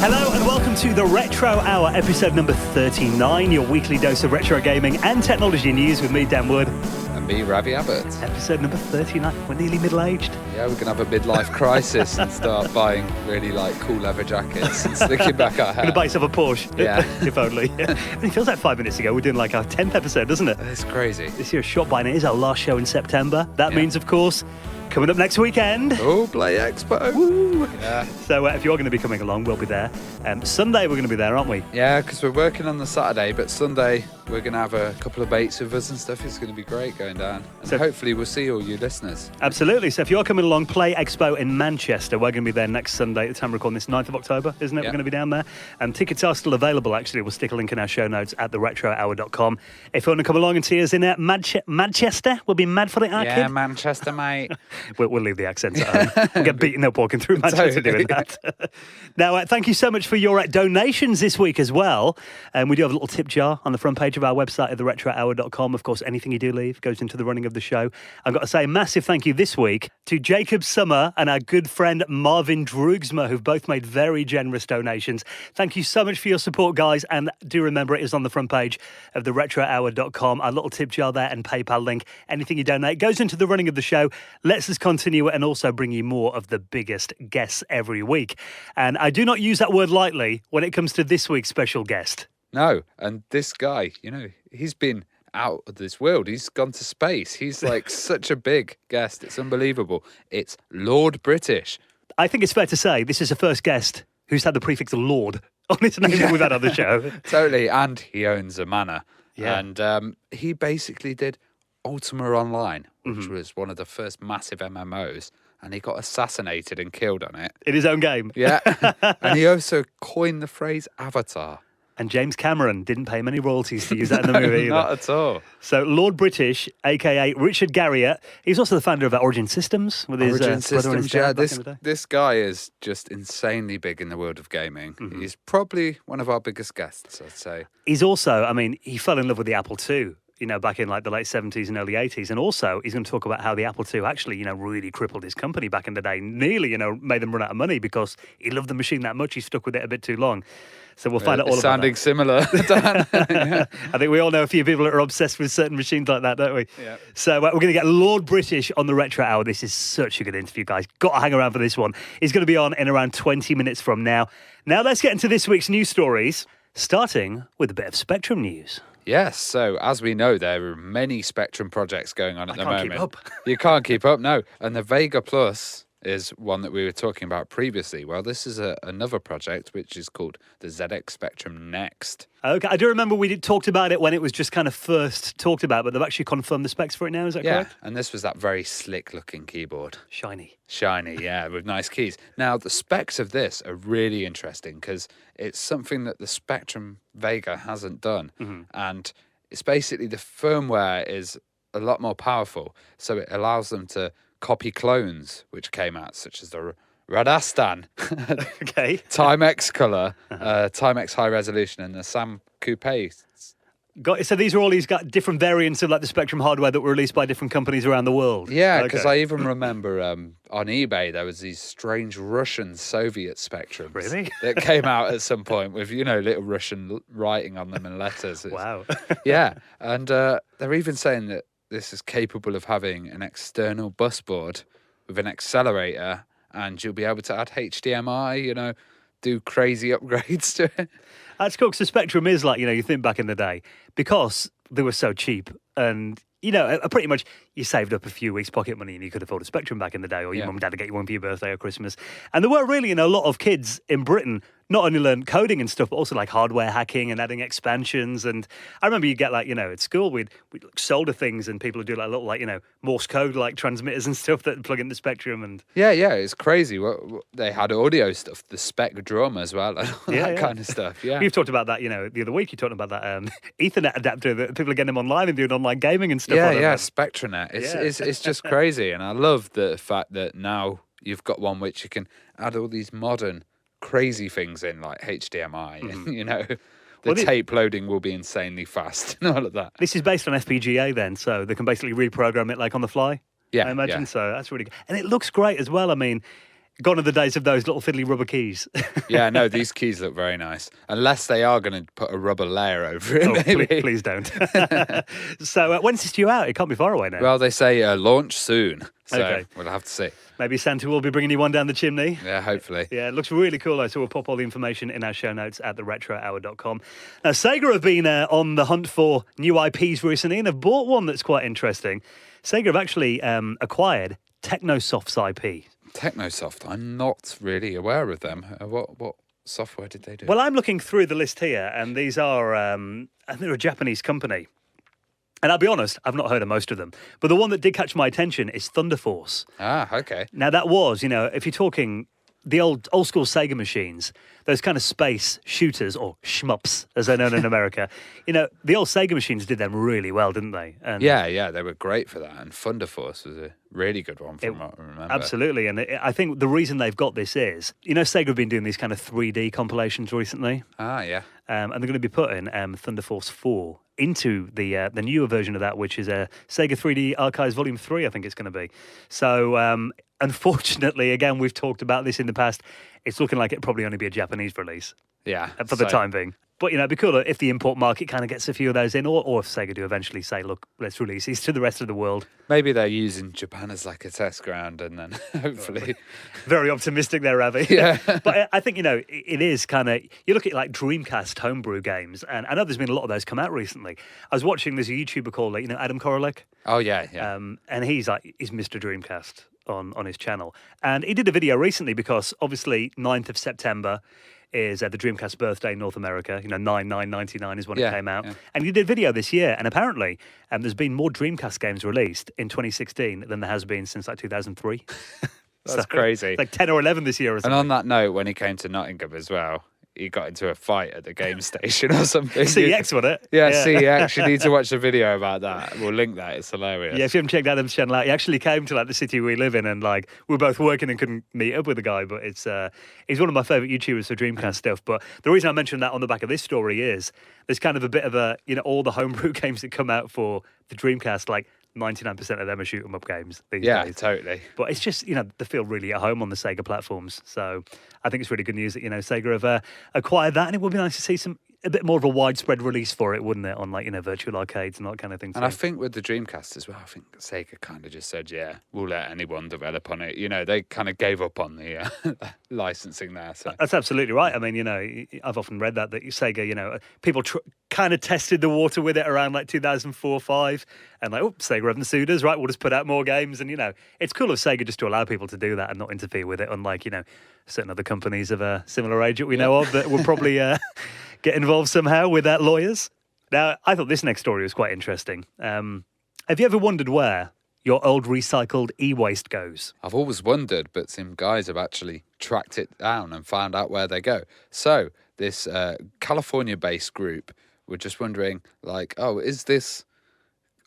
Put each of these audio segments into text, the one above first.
Hello and welcome to the Retro Hour, episode number 39, your weekly dose of retro gaming and technology news with me, Dan Wood. And me, Ravi Abbott. Episode number 39. We're nearly middle-aged. Yeah, we're going to have a midlife crisis and start buying really cool leather jackets and slicking back our hair. Going to buy yourself a Porsche. Yeah. If only. And it feels like 5 minutes ago we're doing like our 10th episode, doesn't it? It's crazy. This year's shot by, and it is our last show in September. That means, of course, coming up next weekend. Oh, Play Expo. Woo! Yeah. So if you're going to be coming along, we'll be there. Sunday we're going to be there, aren't we? Yeah, because we're working on the Saturday, but Sunday we're going to have a couple of mates with us and stuff. It's going to be great going down. And So hopefully we'll see all you listeners. Absolutely. So if you're coming along, Play Expo in Manchester, we're going to be there next Sunday at the time we're recording this, 9th of October, isn't it? Yeah. We're going to be down there. Tickets are still available, actually. We'll stick a link in our show notes at theretrohour.com. If you want to come along and see us in Manchester, we'll be mad for it, our Yeah, kid. Manchester, mate. We'll leave the accents at home. We'll get beaten up walking through Manchester Totally. doing that. Now, thank you so much for your donations this week as well. We do have a little tip jar on the front page of our website at theretrohour.com. Of course, anything you do leave goes into the running of the show. I've got to say a massive thank you this week to Jacob Summer and our good friend Marvin Drugsma, who've both made very generous donations. Thank you so much for your support, guys. And do remember, it is on the front page of theretrohour.com. Our little tip jar there and PayPal link. Anything you donate goes into the running of the show, lets us continue it, and also bring you more of the biggest guests every week. And I do not use that word lightly when it comes to this week's special guest. No, and this guy, he's been out of this world. He's gone to space. He's like such a big guest. It's unbelievable. It's Lord British. I think it's fair to say this is the first guest who's had the prefix Lord on his name that we've had on the show. Totally. And he owns a manor. Yeah. And he basically did Ultima Online, which Mm-hmm. was one of the first massive MMOs. And he got assassinated and killed on it. In his own game. Yeah. And he also coined the phrase avatar. And James Cameron didn't pay him any royalties to use that in the movie either. Not at all. So Lord British, a.k.a. Richard Garriott, he's also the founder of Origin Systems with his Origin brother and his Systems, yeah. dad back in the day. This guy is just insanely big in the world of gaming. Mm-hmm. He's probably one of our biggest guests, I'd say. He's also, he fell in love with the Apple II, back in like the late 70s and early 80s. And also, he's going to talk about how the Apple II actually, really crippled his company back in the day. Nearly, made them run out of money because he loved the machine that much. He stuck with it a bit too long. So we'll find out all about Sounding that. similar, Dan. Yeah. I think we all know a few people that are obsessed with certain machines like that, don't we? Yeah. So we're going to get Lord British on the Retro Hour. This is such a good interview, guys. Got to hang around for this one. He's going to be on in around 20 minutes from now. Now let's get into this week's news stories, starting with a bit of Spectrum news. Yes, so as we know, there are many Spectrum projects going on at the moment. Keep up. You can't keep up, no. And the Vega Plus is one that we were talking about previously. Well, this is another project which is called the ZX Spectrum Next. Okay, I do remember we talked about it when it was just kind of first talked about, but they've actually confirmed the specs for it now, is that correct? And this was that very slick-looking keyboard. Shiny. Shiny, yeah, with nice keys. Now, the specs of this are really interesting because it's something that the Spectrum Vega hasn't done. Mm-hmm. And it's basically the firmware is a lot more powerful, so it allows them to copy clones which came out, such as the Radastan, Okay. Timex Color, Timex High Resolution, and the Sam Coupe. So these are all these got different variants of like the Spectrum hardware that were released by different companies around the world. Yeah, because Okay. I even remember on eBay there was these strange Russian Soviet Spectrums. Really? That came out at some point with, little Russian writing on them and letters. Wow. Yeah, and they're even saying that this is capable of having an external bus board with an accelerator, and you'll be able to add HDMI, do crazy upgrades to it. That's cool, because the Spectrum is like, you think back in the day, because they were so cheap and, pretty much you saved up a few weeks' pocket money and you could afford a Spectrum back in the day, or your mum and dad would get you one for your birthday or Christmas. And there were really, a lot of kids in Britain not only learn coding and stuff, but also like hardware hacking and adding expansions. And I remember you get like, at school, we'd solder things and people would do like little Morse code, like transmitters and stuff that plug in the Spectrum. And Yeah, it's crazy. They had audio stuff, the Spec Drum as well, and all that kind of stuff. Yeah. We've talked about that, the other week. You talked about that Ethernet adapter that people are getting them online and doing online gaming and stuff. Yeah, Spectranet. It's just crazy. And I love the fact that now you've got one which you can add all these modern crazy things in, like HDMI, and, the tape loading will be insanely fast and all of that. This is based on FPGA then, so they can basically reprogram it like on the fly. Yeah, I imagine. yeah. So that's really good. And it looks great as well. Gone are the days of those little fiddly rubber keys. Yeah, no, these keys look very nice. Unless they are going to put a rubber layer over it, Oh, maybe. please don't. So when's this due out? It can't be far away now. Well, they say launch soon. So Okay. we'll have to see. Maybe Santa will be bringing you one down the chimney. Yeah, hopefully. Yeah, it looks really cool though, so we'll pop all the information in our show notes at theretrohour.com. Now, Sega have been on the hunt for new IPs recently and have bought one that's quite interesting. Sega have actually acquired Technosoft's IP. Technosoft, I'm not really aware of them. What software did they do? Well, I'm looking through the list here, and these are, I think they're a Japanese company. And I'll be honest, I've not heard of most of them. But the one that did catch my attention is Thunderforce. Ah, okay. Now, that was, if you're talking the old school Sega machines, those kind of space shooters, or shmups, as they're known in America, the old Sega machines did them really well, didn't they? And Yeah, they were great for that. And Thunderforce was a really good one from what I remember. Absolutely. And I think the reason they've got this is, Sega have been doing these kind of 3D compilations recently. Ah, yeah. And they're going to be putting Thunder Force 4 into the newer version of that, which is Sega 3D Archives Volume 3, I think it's going to be. So, unfortunately, again, we've talked about this in the past, it's looking like it'll probably only be a Japanese release. Yeah. For the time being. But, it'd be cool if the import market kind of gets a few of those in, or if Sega do eventually say, look, let's release these to the rest of the world. Maybe they're using Japan as like a test ground and then hopefully... Very optimistic there, Ravi. Yeah. But I think, it is kind of... You look at like Dreamcast homebrew games, and I know there's been a lot of those come out recently. I was watching, there's a YouTuber called, Adam Korolek. Oh, yeah. And he's Mr. Dreamcast on his channel. And he did a video recently because, obviously, 9th of September... is the Dreamcast birthday in North America. 9/9/99 is when it came out. Yeah. And he did a video this year, and apparently there's been more Dreamcast games released in 2016 than there has been since like 2003. That's crazy. Like 10 or 11 this year or something. And on that note, when he came to Nottingham as well, he got into a fight at the game station or something. CEX, wasn't it? Yeah, CEX. You need to watch the video about that. We'll link that. It's hilarious. Yeah, if you haven't checked Adam's channel out, he actually came to like the city we live in, and like we were both working and couldn't meet up with the guy. But he's one of my favourite YouTubers for Dreamcast stuff. But the reason I mentioned that on the back of this story is there's kind of a bit of a all the homebrew games that come out for the Dreamcast, like 99% of them are shoot 'em up games these days. Yeah, totally. But it's just, they feel really at home on the Sega platforms. So I think it's really good news that, Sega have acquired that. And it would be nice to see a bit more of a widespread release for it, wouldn't it? On like, virtual arcades and that kind of thing. And I think with the Dreamcast as well, I think Sega kind of just said, yeah, we'll let anyone develop on it. They kind of gave up on the licensing there. So that's absolutely right. I mean, I've often read that Sega, people kind of tested the water with it around like 2004-05 and like, Sega haven't sued us, right? We'll just put out more games. And, it's cool of Sega just to allow people to do that and not interfere with it, unlike, certain other companies of a similar age that we know of that will probably get involved somehow with that lawyers. Now, I thought this next story was quite interesting. Have you ever wondered where your old recycled e-waste goes? I've always wondered, but some guys have actually tracked it down and found out where they go. So this California-based group were just wondering, like, is this...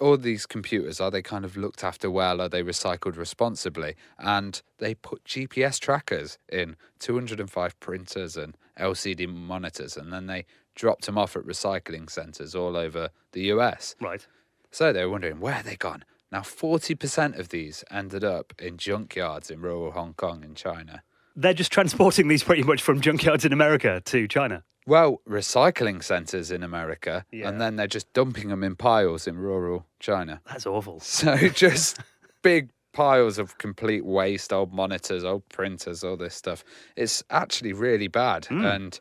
all these computers, are they kind of looked after well? Are they recycled responsibly? And they put GPS trackers in 205 printers and LCD monitors, and then they dropped them off at recycling centres all over the US. Right. So they were wondering, where are they gone? Now, 40% of these ended up in junkyards in rural Hong Kong and China. They're just transporting these pretty much from junkyards in America to China. Well, recycling centres in America, and then they're just dumping them in piles in rural China. That's awful. So just big piles of complete waste, old monitors, old printers, all this stuff. It's actually really bad. And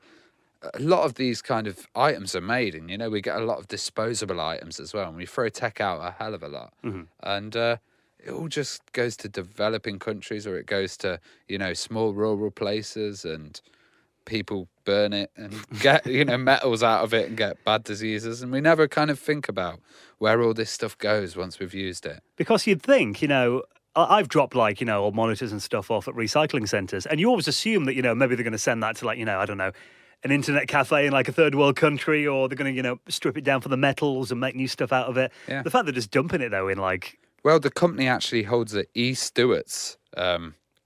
a lot of these kind of items are made, and, we get a lot of disposable items as well. And we throw tech out a hell of a lot. Mm-hmm. And it all just goes to developing countries, or it goes to, small rural places, and people burn it and get metals out of it and get bad diseases, and we never kind of think about where all this stuff goes once we've used it. Because you'd think, I've dropped like, old monitors and stuff off at recycling centres, and you always assume that, maybe they're going to send that to like, I don't know, an internet cafe in like a third world country, or they're going to, strip it down for the metals and make new stuff out of it. Yeah. The fact they're just dumping it though in like... Well, the company actually holds the E-Stewards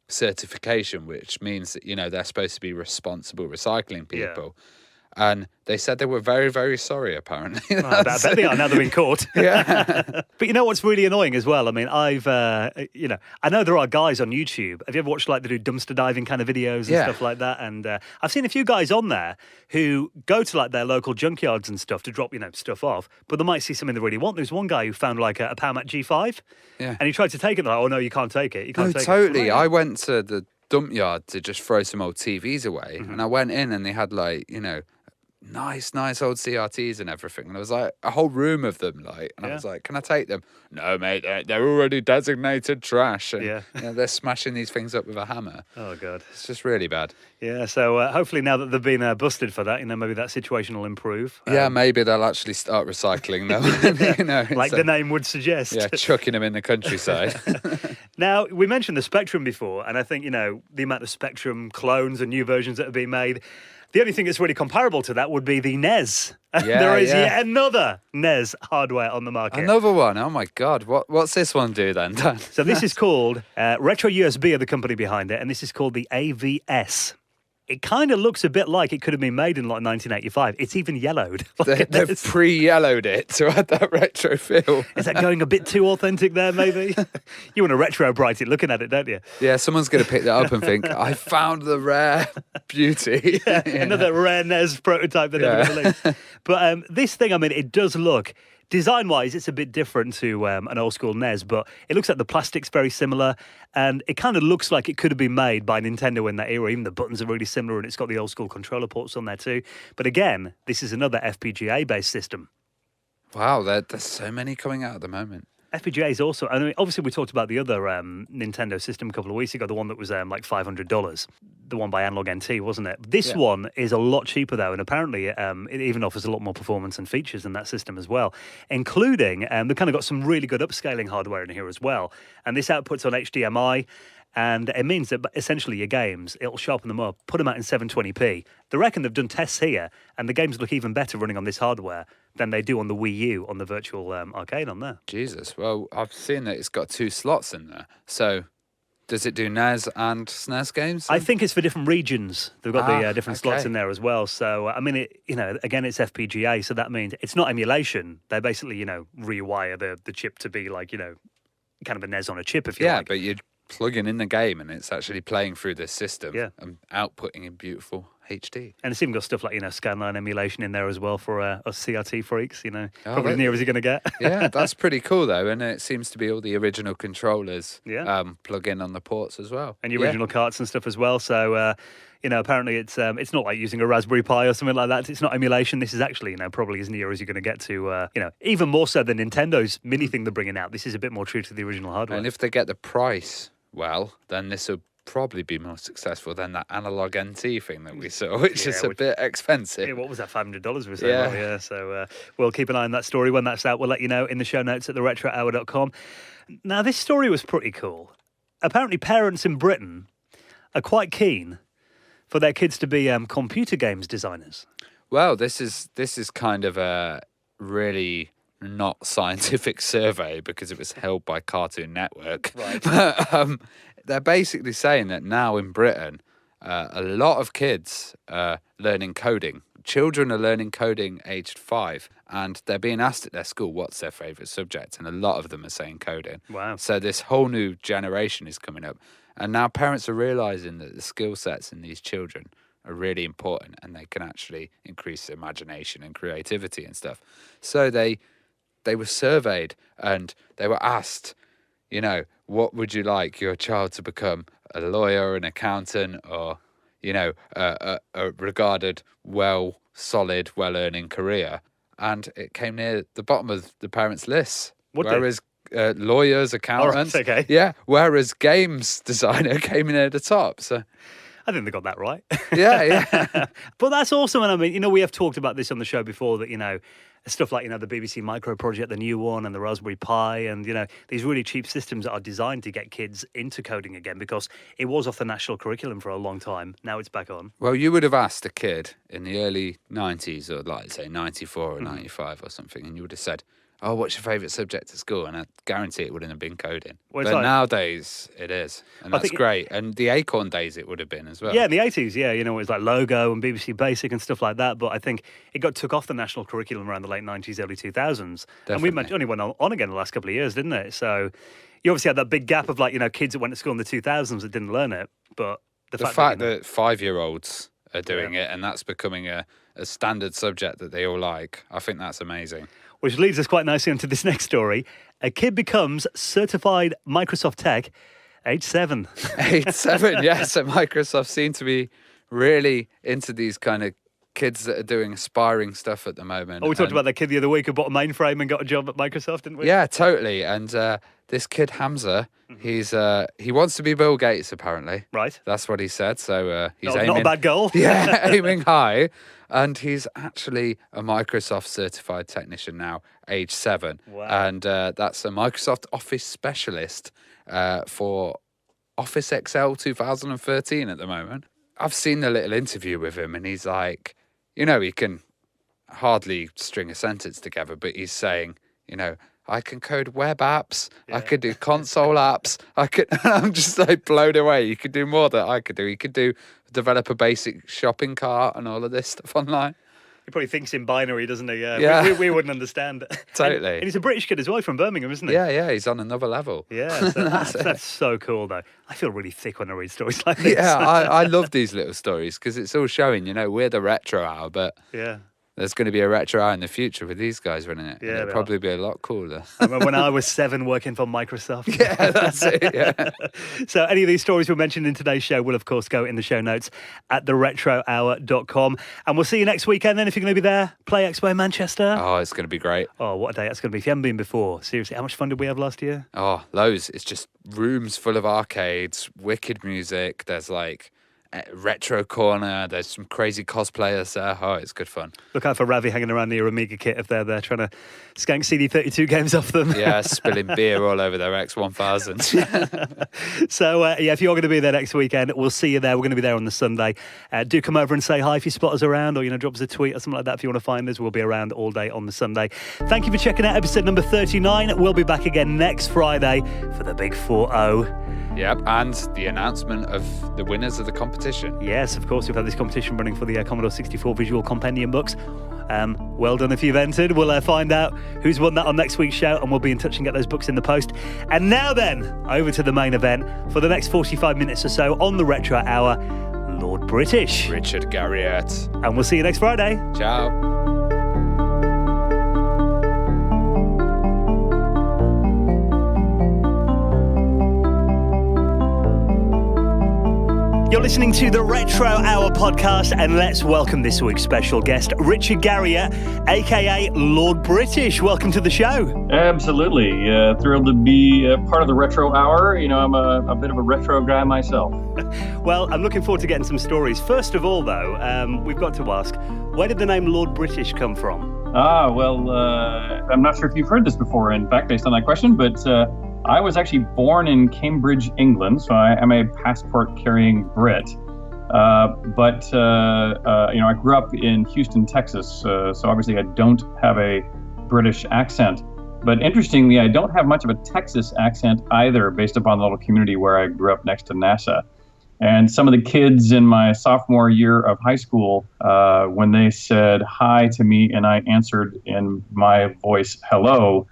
certification, which means that, they're supposed to be responsible recycling people. And they said they were very, very sorry, apparently. Oh, I bet they are now they're in court. Yeah. But you know what's really annoying as well? I mean, I know there are guys on YouTube. Have you ever watched, like, they do dumpster diving kind of videos and stuff like that? And I've seen a few guys on there who go to, like, their local junkyards and stuff to drop, stuff off, but they might see something they really want. There's one guy who found, like, a Powermac G5, and he tried to take it. Like, oh, no, you can't take it. You can't take totally. it. I went to the dump yard to just throw some old TVs away, and I went in and they had, like, nice old CRTs and everything, and there was like a whole room of them, like, and I was like, can I take them? No, mate, they're already designated trash. And, they're smashing these things up with a hammer. Oh god, it's just really bad. Yeah, so hopefully now that they've been busted for that, maybe that situation will improve. Maybe they'll actually start recycling them. Like the name would suggest. Yeah, chucking them in the countryside. Now, we mentioned the Spectrum before, and I think the amount of Spectrum clones and new versions that have been made. The only thing that's really comparable to that would be the NES. There is yet another NES hardware on the market. Another one? Oh my God. What's this one do then, Dan? So this is called, Retro USB are the company behind it, and this is called the AVS. It kind of looks a bit like it could have been made in like 1985. It's even yellowed. They've pre-yellowed it to add that retro feel. Is that going a bit too authentic there, maybe? You want to retro bright it looking at it, don't you? Yeah, someone's going to pick that up and think, I found the rare beauty. Another rare NES prototype that never released. But this thing, it does look... Design-wise, it's a bit different to an old-school NES, but it looks like the plastic's very similar, and it kind of looks like it could have been made by Nintendo in that era. Even the buttons are really similar, and it's got the old-school controller ports on there too. But again, this is another FPGA-based system. Wow, there's so many coming out at the moment. FPGA is also, obviously we talked about the other Nintendo system a couple of weeks ago, the one that was like $500, the one by Analog NT, wasn't it? This one is a lot cheaper though, and apparently it even offers a lot more performance and features than that system as well, including, they've kind of got some really good upscaling hardware in here as well, and this outputs on HDMI, and it means that essentially your games, it'll sharpen them up, put them out in 720p. They reckon they've done tests here, and the games look even better running on this hardware than they do on the Wii U on the virtual arcade on there. Jesus. Well, I've seen that it's got 2 slots in there. So does it do NES and SNES games? I think it's for different regions. They've got the different slots in there as well. So, again, it's FPGA, so that means it's not emulation. They basically, rewire the chip to be like, kind of a NES on a chip, if you like. Yeah, but you're plugging in the game and it's actually playing through this system and outputting in beautiful HD. And it's even got stuff like, scanline emulation in there as well for us CRT freaks, probably as near as you're going to get. Yeah, that's pretty cool though. And it seems to be all the original controllers plug in on the ports as well. And the original carts and stuff as well. So, apparently it's not like using a Raspberry Pi or something like that. It's not emulation. This is actually, probably as near as you're going to get to, even more so than Nintendo's mini thing they're bringing out. This is a bit more true to the original hardware. And if they get the price well, then this will probably be more successful than that Analog NT thing that we saw, which is a bit expensive. Yeah, what was that, $500 we said? Yeah. So we'll keep an eye on that story. When that's out, we'll let you know in the show notes at theretrohour.com. Now, this story was pretty cool. Apparently, parents in Britain are quite keen for their kids to be computer games designers. Well, this is kind of a really not scientific survey because it was held by Cartoon Network. Right. But they're basically saying that now in Britain, a lot of kids are learning coding. Children are learning coding aged 5, and they're being asked at their school what's their favourite subject, and a lot of them are saying coding. Wow. So this whole new generation is coming up, and now parents are realising that the skill sets in these children are really important, and they can actually increase imagination and creativity and stuff. So they were surveyed, and they were asked, what would you like your child to become? A lawyer, an accountant, or, a regarded solid, well-earning career? And it came near the bottom of the parents' lists. Whereas lawyers, accountants, yeah. Whereas games designer came in at the top. So I think they got that right. Yeah. But that's awesome. And we have talked about this on the show before that, stuff like, the BBC Micro Project, the new one, and the Raspberry Pi, and, these really cheap systems that are designed to get kids into coding again because it was off the national curriculum for a long time. Now it's back on. Well, you would have asked a kid in the early 90s, or like, say, 94 or 95 or something, and you would have said, oh, what's your favourite subject at school? And I guarantee it wouldn't have been coding. Well, but nowadays it is. And that's great. And the Acorn days it would have been as well. Yeah, in the 80s, yeah. It was like Logo and BBC Basic and stuff like that. But I think it took off the national curriculum around the late 90s, early 2000s. Definitely. And we only went on again the last couple of years, didn't it? So you obviously had that big gap of kids that went to school in the 2000s that didn't learn it. But the fact that 5-year-olds are doing it and that's becoming a standard subject that they all like, I think that's amazing. Which leads us quite nicely into this next story. A kid becomes certified Microsoft tech age 7. Age 7, yes. So Microsoft seem to be really into these kind of kids that are doing aspiring stuff at the moment. Oh, we talked about that kid the other week who bought a mainframe and got a job at Microsoft, didn't we? Yeah, totally. And this kid, Hamza, he wants to be Bill Gates, apparently. Right. That's what he said. So he's not a bad goal. Yeah, aiming high. And he's actually a Microsoft certified technician now, age 7. Wow. And that's a Microsoft Office specialist for Office Excel 2013 at the moment. I've seen a little interview with him and he's like, he can hardly string a sentence together, but he's saying, I can code web apps, I could do console apps, and I'm just like blown away. You could do more than I could do. He could develop a basic shopping cart and all of this stuff online. He probably thinks in binary, doesn't he? Yeah. We wouldn't understand. Totally. And he's a British kid as well, from Birmingham, isn't he? Yeah, he's on another level. Yeah, so that's so cool, though. I feel really thick when I read stories like this. Yeah, I love these little stories because it's all showing, we're the retro hour, but there's going to be a retro hour in the future with these guys running it. Yeah, it'll probably be a lot cooler. I remember when I was 7 working for Microsoft. Yeah, that's it, yeah. So any of these stories we mentioned in today's show will, of course, go in the show notes at theretrohour.com. And we'll see you next weekend then if you're going to be there. Play Expo in Manchester. Oh, it's going to be great. Oh, what a day that's going to be. If you haven't been before, seriously, how much fun did we have last year? Oh, loads. It's just rooms full of arcades, wicked music. There's retro corner, there's some crazy cosplayers there. Oh, it's good fun. Look out for Ravi hanging around the Amiga kit if they're there trying to skank CD32 games off them. Yeah, spilling beer all over their X1000. So if you're going to be there next weekend, we'll see you there. We're going to be there on the Sunday. Do come over and say hi if you spot us around, or drop us a tweet or something like that if you want to find us. We'll be around all day on the Sunday. Thank you for checking out episode number 39. We'll be back again next Friday for the big 4-0. Yep, and the announcement of the winners of the competition. Yes, of course, we've had this competition running for the Commodore 64 Visual Compendium books. Well done if you've entered. We'll find out who's won that on next week's show, and we'll be in touch and get those books in the post. And now then, over to the main event for the next 45 minutes or so on the Retro Hour, Lord British. Richard Garriott. And we'll see you next Friday. Ciao. You're listening to the Retro Hour podcast, and let's welcome this week's special guest, Richard Garriott, aka Lord British. Welcome to the show. Absolutely. Thrilled to be part of the Retro Hour. I'm a bit of a retro guy myself. Well, I'm looking forward to getting some stories. First of all, though, we've got to ask, where did the name Lord British come from? I'm not sure if you've heard this before, in fact, based on that question, but I was actually born in Cambridge, England, so I am a passport-carrying Brit. I grew up in Houston, Texas, so obviously I don't have a British accent. But interestingly, I don't have much of a Texas accent either, based upon the little community where I grew up next to NASA. And some of the kids in my sophomore year of high school, when they said hi to me and I answered in my voice, hello,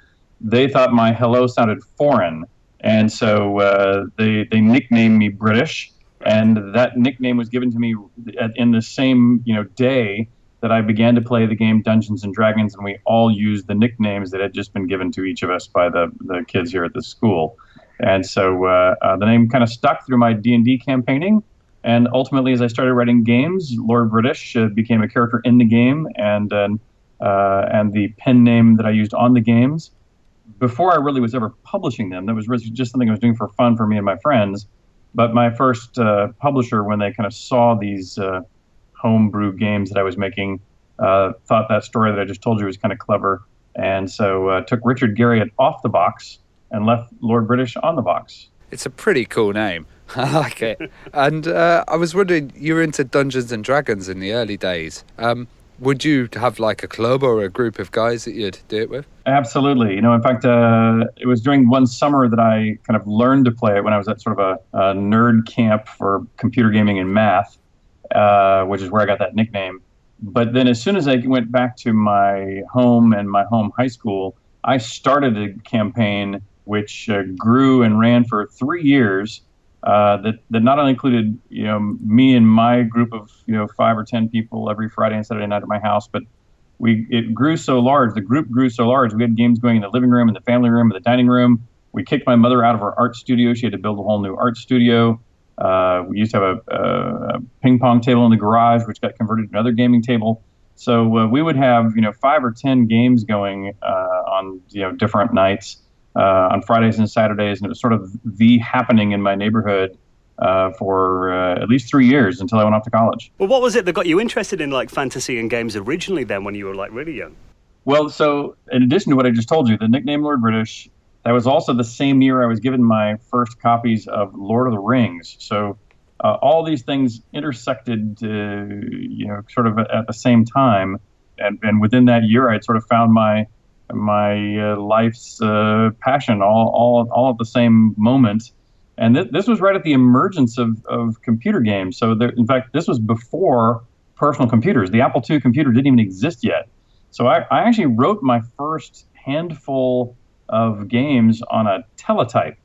they thought my hello sounded foreign. And so they nicknamed me British. And that nickname was given to me in the same day that I began to play the game Dungeons and Dragons. And we all used the nicknames that had just been given to each of us by the kids here at the school. And so the name kind of stuck through my D&D campaigning. And ultimately, as I started writing games, Lord British became a character in the game and the pen name that I used on the games. Before I really was ever publishing them, that was really just something I was doing for fun for me and my friends. But my first publisher, when they kind of saw these homebrew games that I was making, thought that story that I just told you was kind of clever. And so took Richard Garriott off the box and left Lord British on the box. It's a pretty cool name. I like it. And I was wondering, you were into Dungeons and Dragons in the early days. would you have like a club or a group of guys that you'd do it with? Absolutely. In fact, it was during one summer that I kind of learned to play it when I was at sort of a nerd camp for computer gaming and math, which is where I got that nickname. But then as soon as I went back to my home and my home high school, I started a campaign which grew and ran for 3 years. That not only included me and my group of 5 or 10 people every Friday and Saturday night at my house, but it grew so large. The group grew so large. We had games going in the living room, in the family room, in the dining room. We kicked my mother out of her art studio. She had to build a whole new art studio. We used to have a ping pong table in the garage, which got converted to another gaming table. So we would have 5 or 10 games going on different nights. On Fridays and Saturdays, and it was sort of the happening in my neighborhood for at least 3 years until I went off to college. Well, what was it that got you interested in like fantasy and games originally then when you were like really young? Well, so in addition to what I just told you, the nickname Lord British, that was also the same year I was given my first copies of Lord of the Rings. So all these things intersected, sort of at the same time. And within that year, I had sort of found my life's passion all at the same moment. And this was right at the emergence of computer games. So in fact, this was before personal computers. The Apple II computer didn't even exist yet. So I actually wrote my first handful of games on a teletype,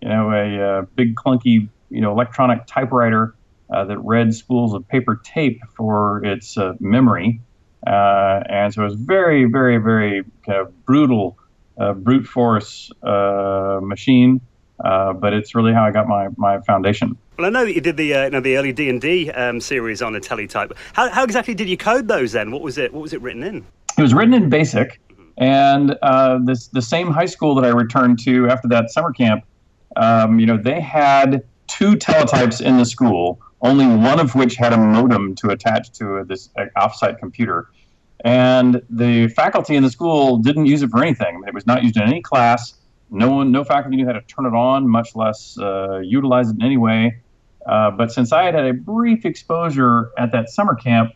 a big clunky electronic typewriter that read spools of paper tape for its memory. And so it was very, very, very kind of brutal, brute force machine. But it's really how I got my foundation. Well, I know that you did the early D&D series on a teletype. How exactly did you code those then? What was it written in? It was written in BASIC, and the same high school that I returned to after that summer camp, they had 2 teletypes in the school, only one of which had a modem to attach to this offsite computer. And the faculty in the school didn't use it for anything. It was not used in any class. No faculty knew how to turn it on, much less utilize it in any way. But since I had a brief exposure at that summer camp,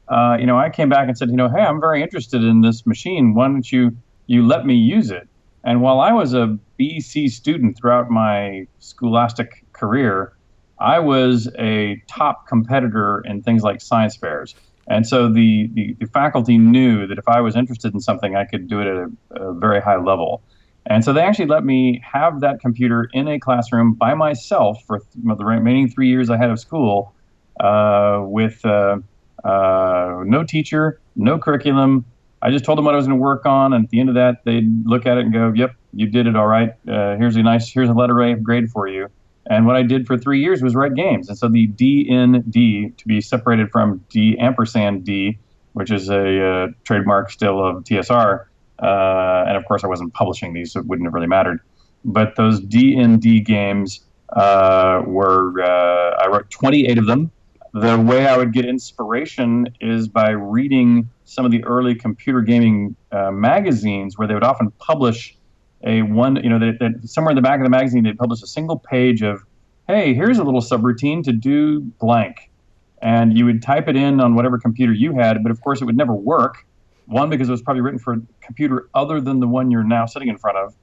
I came back and said, hey, I'm very interested in this machine. Why don't you let me use it? And while I was a BC student throughout my scholastic career, I was a top competitor in things like science fairs. And so the faculty knew that if I was interested in something, I could do it at a very high level. And so they actually let me have that computer in a classroom by myself for the remaining 3 years I had of school, with no teacher, no curriculum. I just told them what I was going to work on, and at the end of that, they'd look at it and go, "Yep, you did it all right. Here's a letter A grade for you." And what I did for 3 years was write games. And so the D, to be separated from D&D, which is a trademark still of TSR. And of course, I wasn't publishing these, so it wouldn't have really mattered. But those D&D games I wrote 28 of them. The way I would get inspiration is by reading some of the early computer gaming magazines, where they would often publish somewhere in the back of the magazine, they'd publish a single page of, hey, here's a little subroutine to do blank. And you would type it in on whatever computer you had, but of course it would never work. One, because it was probably written for a computer other than the one you're now sitting in front of.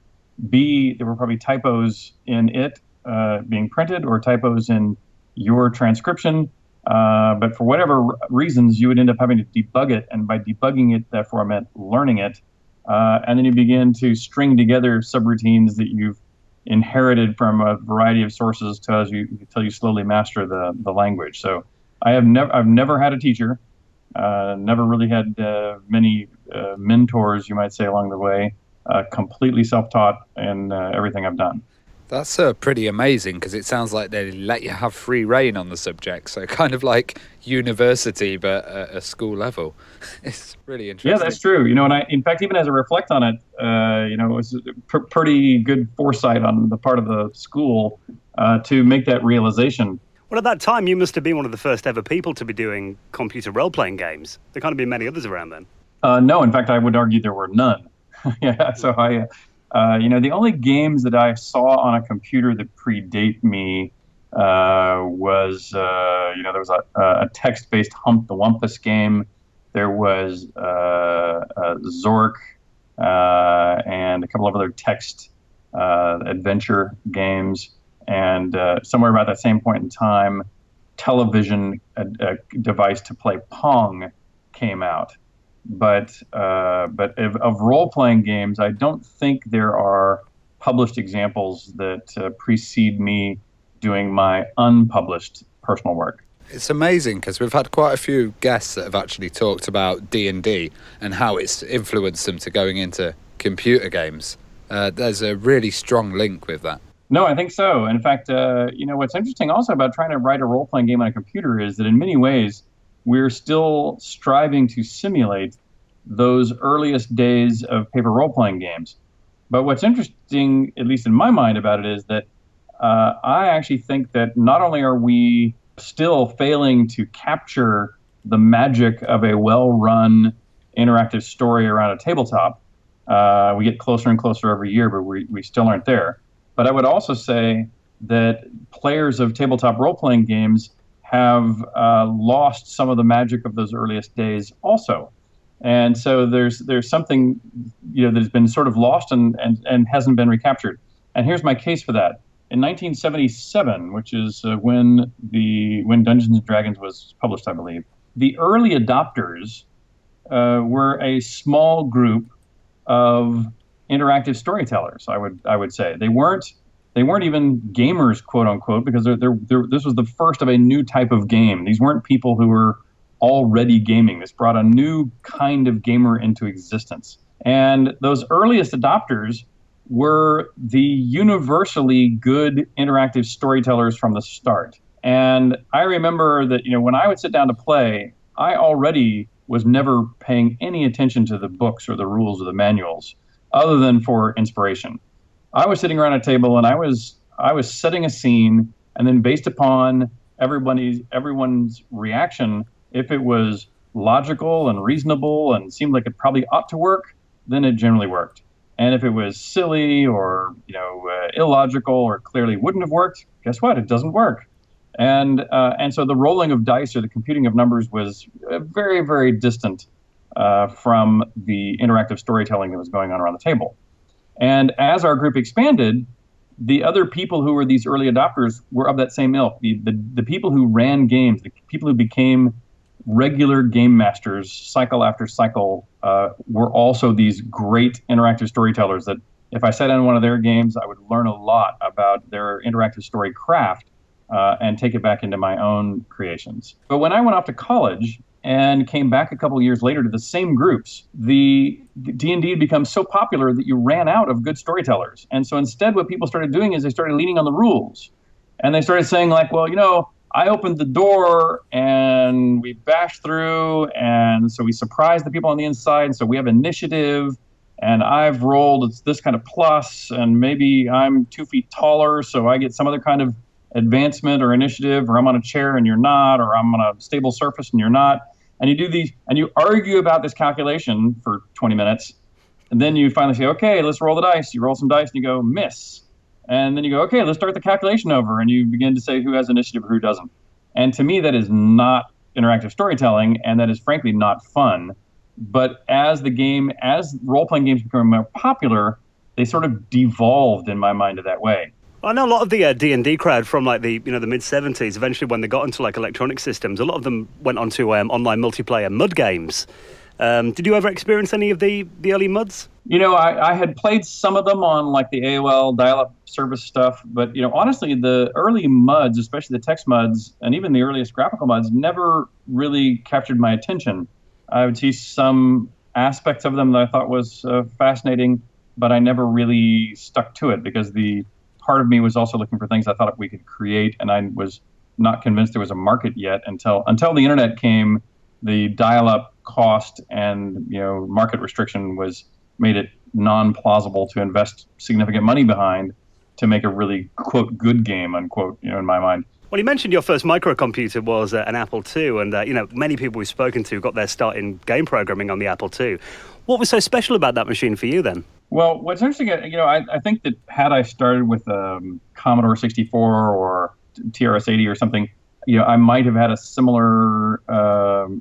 B, there were probably typos in it being printed, or typos in your transcription. But for whatever reasons, you would end up having to debug it. And by debugging it, therefore, I meant learning it. And then you begin to string together subroutines that you've inherited from a variety of sources until you slowly master the language. So I've never had a teacher, never really had many mentors, you might say, along the way. Completely self-taught in everything I've done. That's pretty amazing, because it sounds like they let you have free reign on the subject. So kind of like university, but at a school level. It's really interesting. Yeah, that's true. And in fact, even as I reflect on it, it was pretty good foresight on the part of the school to make that realization. Well, at that time, you must have been one of the first ever people to be doing computer role-playing games. There can't have been many others around then. No, in fact, I would argue there were none. Yeah, so the only games that I saw on a computer that predate me was there was a text-based Hump the Wumpus game There was Zork and a couple of other text adventure games. And somewhere about that same point in time, television, a device to play Pong, came out. But of role-playing games, I don't think there are published examples that precede me doing my unpublished personal work. It's amazing because we've had quite a few guests that have actually talked about D&D and how it's influenced them to going into computer games. There's a really strong link with that. No, I think so. In fact, what's interesting also about trying to write a role-playing game on a computer is that in many ways, we're still striving to simulate those earliest days of paper role-playing games. But what's interesting, at least in my mind about it, is that I actually think that not only are we still failing to capture the magic of a well-run interactive story around a tabletop, we get closer and closer every year, but we still aren't there. But I would also say that players of tabletop role-playing games have lost some of the magic of those earliest days also. And so there's something that has been sort of lost and hasn't been recaptured. And here's my case for that. In 1977, which is when Dungeons and Dragons was published, I believe, the early adopters were a small group of interactive storytellers. I would say they weren't even gamers, quote unquote, because this was the first of a new type of game. These weren't people who were already gaming. This brought a new kind of gamer into existence. And those earliest adopters were the universally good interactive storytellers from the start. And I remember that, when I would sit down to play, I already was never paying any attention to the books or the rules or the manuals, other than for inspiration. I was sitting around a table and I was setting a scene, and then based upon everyone's reaction, if it was logical and reasonable and seemed like it probably ought to work, then it generally worked. And if it was silly or illogical or clearly wouldn't have worked, guess what? It doesn't work. And so the rolling of dice or the computing of numbers was very, very distant from the interactive storytelling that was going on around the table. And as our group expanded, the other people who were these early adopters were of that same ilk. The people who ran games, the people who became regular game masters cycle after cycle were also these great interactive storytellers that if I sat down in one of their games, I would learn a lot about their interactive story craft and take it back into my own creations. But when I went off to college and came back a couple of years later to the same groups, the D&D had become so popular that you ran out of good storytellers. And so instead what people started doing is they started leaning on the rules. And they started saying like, well, I opened the door and we bashed through, and so we surprised the people on the inside, and so we have initiative, and I've rolled it's this kind of plus, and maybe I'm 2 feet taller, so I get some other kind of advancement or initiative, or I'm on a chair and you're not, or I'm on a stable surface and you're not. And you do these, and you argue about this calculation for 20 minutes, and then you finally say, okay, let's roll the dice. You roll some dice and you go, miss. And then you go, okay, let's start the calculation over. And you begin to say who has initiative or who doesn't. And to me, that is not interactive storytelling, and that is frankly not fun. But as role-playing games become more popular, they sort of devolved in my mind to that way. I know a lot of the D&D crowd from like the mid-70s, eventually when they got into like electronic systems, a lot of them went on to online multiplayer MUD games. Did you ever experience any of the early MUDs? I had played some of them on like the AOL dial-up service stuff, but honestly, the early MUDs, especially the text MUDs, and even the earliest graphical MUDs, never really captured my attention. I would see some aspects of them that I thought was fascinating, but I never really stuck to it because the part of me was also looking for things I thought we could create, and I was not convinced there was a market yet until the internet came. The dial-up cost and market restriction made it non-plausible to invest significant money behind to make a really quote good game unquote in my mind. Well, you mentioned your first microcomputer was an Apple II, and many people we've spoken to got their start in game programming on the Apple II. What was so special about that machine for you then? Well, what's interesting, I think that had I started with Commodore 64 or TRS-80 or something, I might have had a similar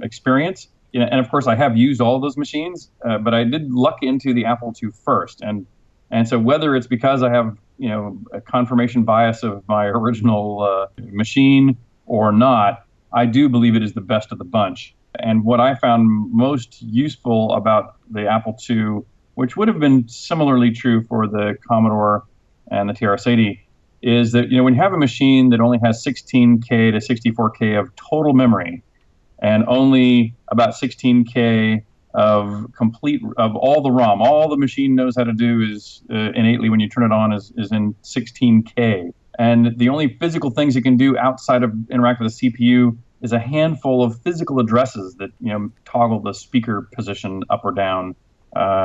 experience. and of course I have used all of those machines, but I did luck into the Apple II first, and so whether it's because I have a confirmation bias of my original machine or not, I do believe it is the best of the bunch. And what I found most useful about the Apple II, which would have been similarly true for the Commodore and the TRS-80, is that when you have a machine that only has 16K to 64K of total memory, and only about 16K of all the ROM, all the machine knows how to do is innately when you turn it on is in 16K. And the only physical things it can do outside of interact with the CPU is a handful of physical addresses that toggle the speaker position up or down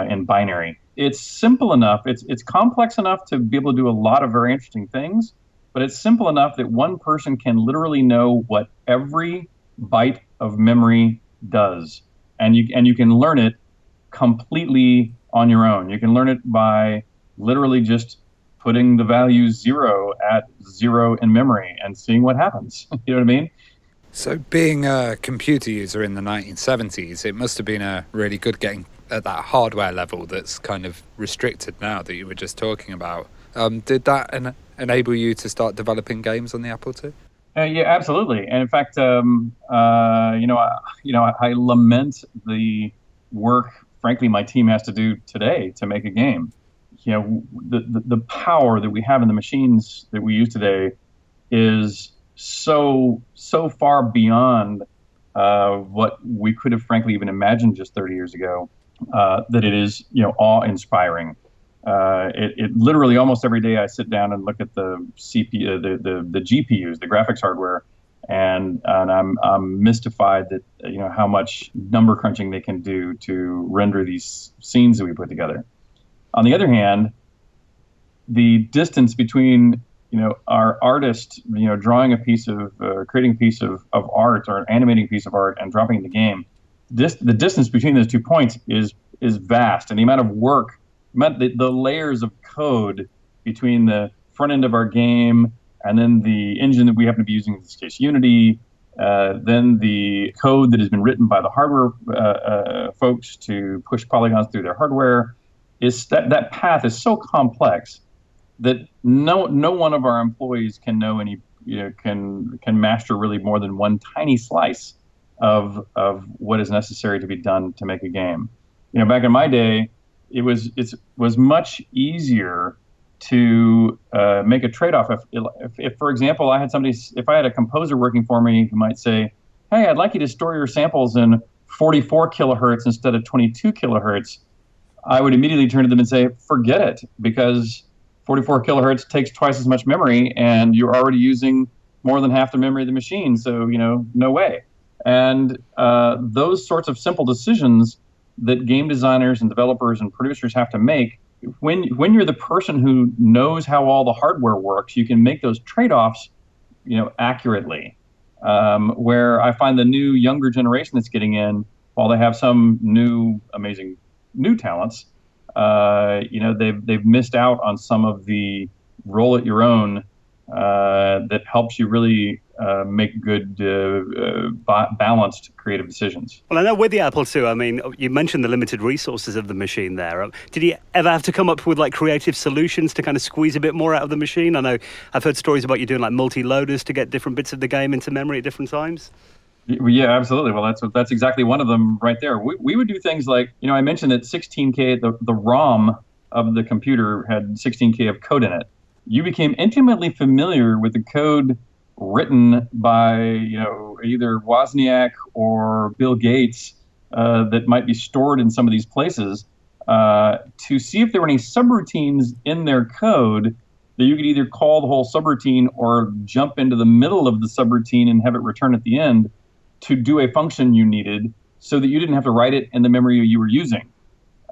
in binary. It's simple enough. It's complex enough to be able to do a lot of very interesting things, but it's simple enough that one person can literally know what every byte of memory does, and you can learn it completely on your own. You can learn it by literally just putting the value 0 at 0 in memory and seeing what happens. You know what I mean? So being a computer user in the 1970s, it must have been really good getting at that hardware level that's kind of restricted now that you were just talking about. Did that enable you to start developing games on the Apple II? Yeah, absolutely. And in fact, I lament the work, frankly, my team has to do today to make a game. The power that we have in the machines that we use today is so far beyond what we could have, frankly, even imagined just 30 years ago. That it is, awe-inspiring. It literally almost every day I sit down and look at the CPU, the GPUs, the graphics hardware, and I'm mystified that how much number crunching they can do to render these scenes that we put together. On the other hand, the distance between our artist drawing a piece of creating a piece of art or animating a piece of art and dropping it in the game, the distance between those 2 points is vast, and the amount of work, the layers of code between the front end of our game and then the engine that we happen to be using, in this case Unity, then the code that has been written by the hardware folks to push polygons through their hardware, is that path is so complex that no one of our employees can know can master really more than one tiny slice of what is necessary to be done to make a game. Back in my day, it was much easier to make a trade-off. If, for example, if I had a composer working for me who might say, "Hey, I'd like you to store your samples in 44 kilohertz instead of 22 kilohertz," I would immediately turn to them and say, "Forget it, because 44 kilohertz takes twice as much memory, and you're already using more than half the memory of the machine. So no way." And those sorts of simple decisions that game designers and developers and producers have to make, when you're the person who knows how all the hardware works, you can make those trade-offs, accurately. Where I find the younger generation that's getting in, while they have some amazing new talents, they've missed out on some of the roll it your own that helps you really make good, balanced creative decisions. Well, I know with the Apple II, I mean, you mentioned the limited resources of the machine there. Did you ever have to come up with creative solutions to kind of squeeze a bit more out of the machine? I know I've heard stories about you doing multi-loaders to get different bits of the game into memory at different times. Yeah, absolutely. Well, that's exactly one of them right there. We would do things like, I mentioned that 16K, the ROM of the computer had 16K of code in it. You became intimately familiar with the code written by, either Wozniak or Bill Gates that might be stored in some of these places to see if there were any subroutines in their code that you could either call the whole subroutine or jump into the middle of the subroutine and have it return at the end to do a function you needed, so that you didn't have to write it in the memory you were using.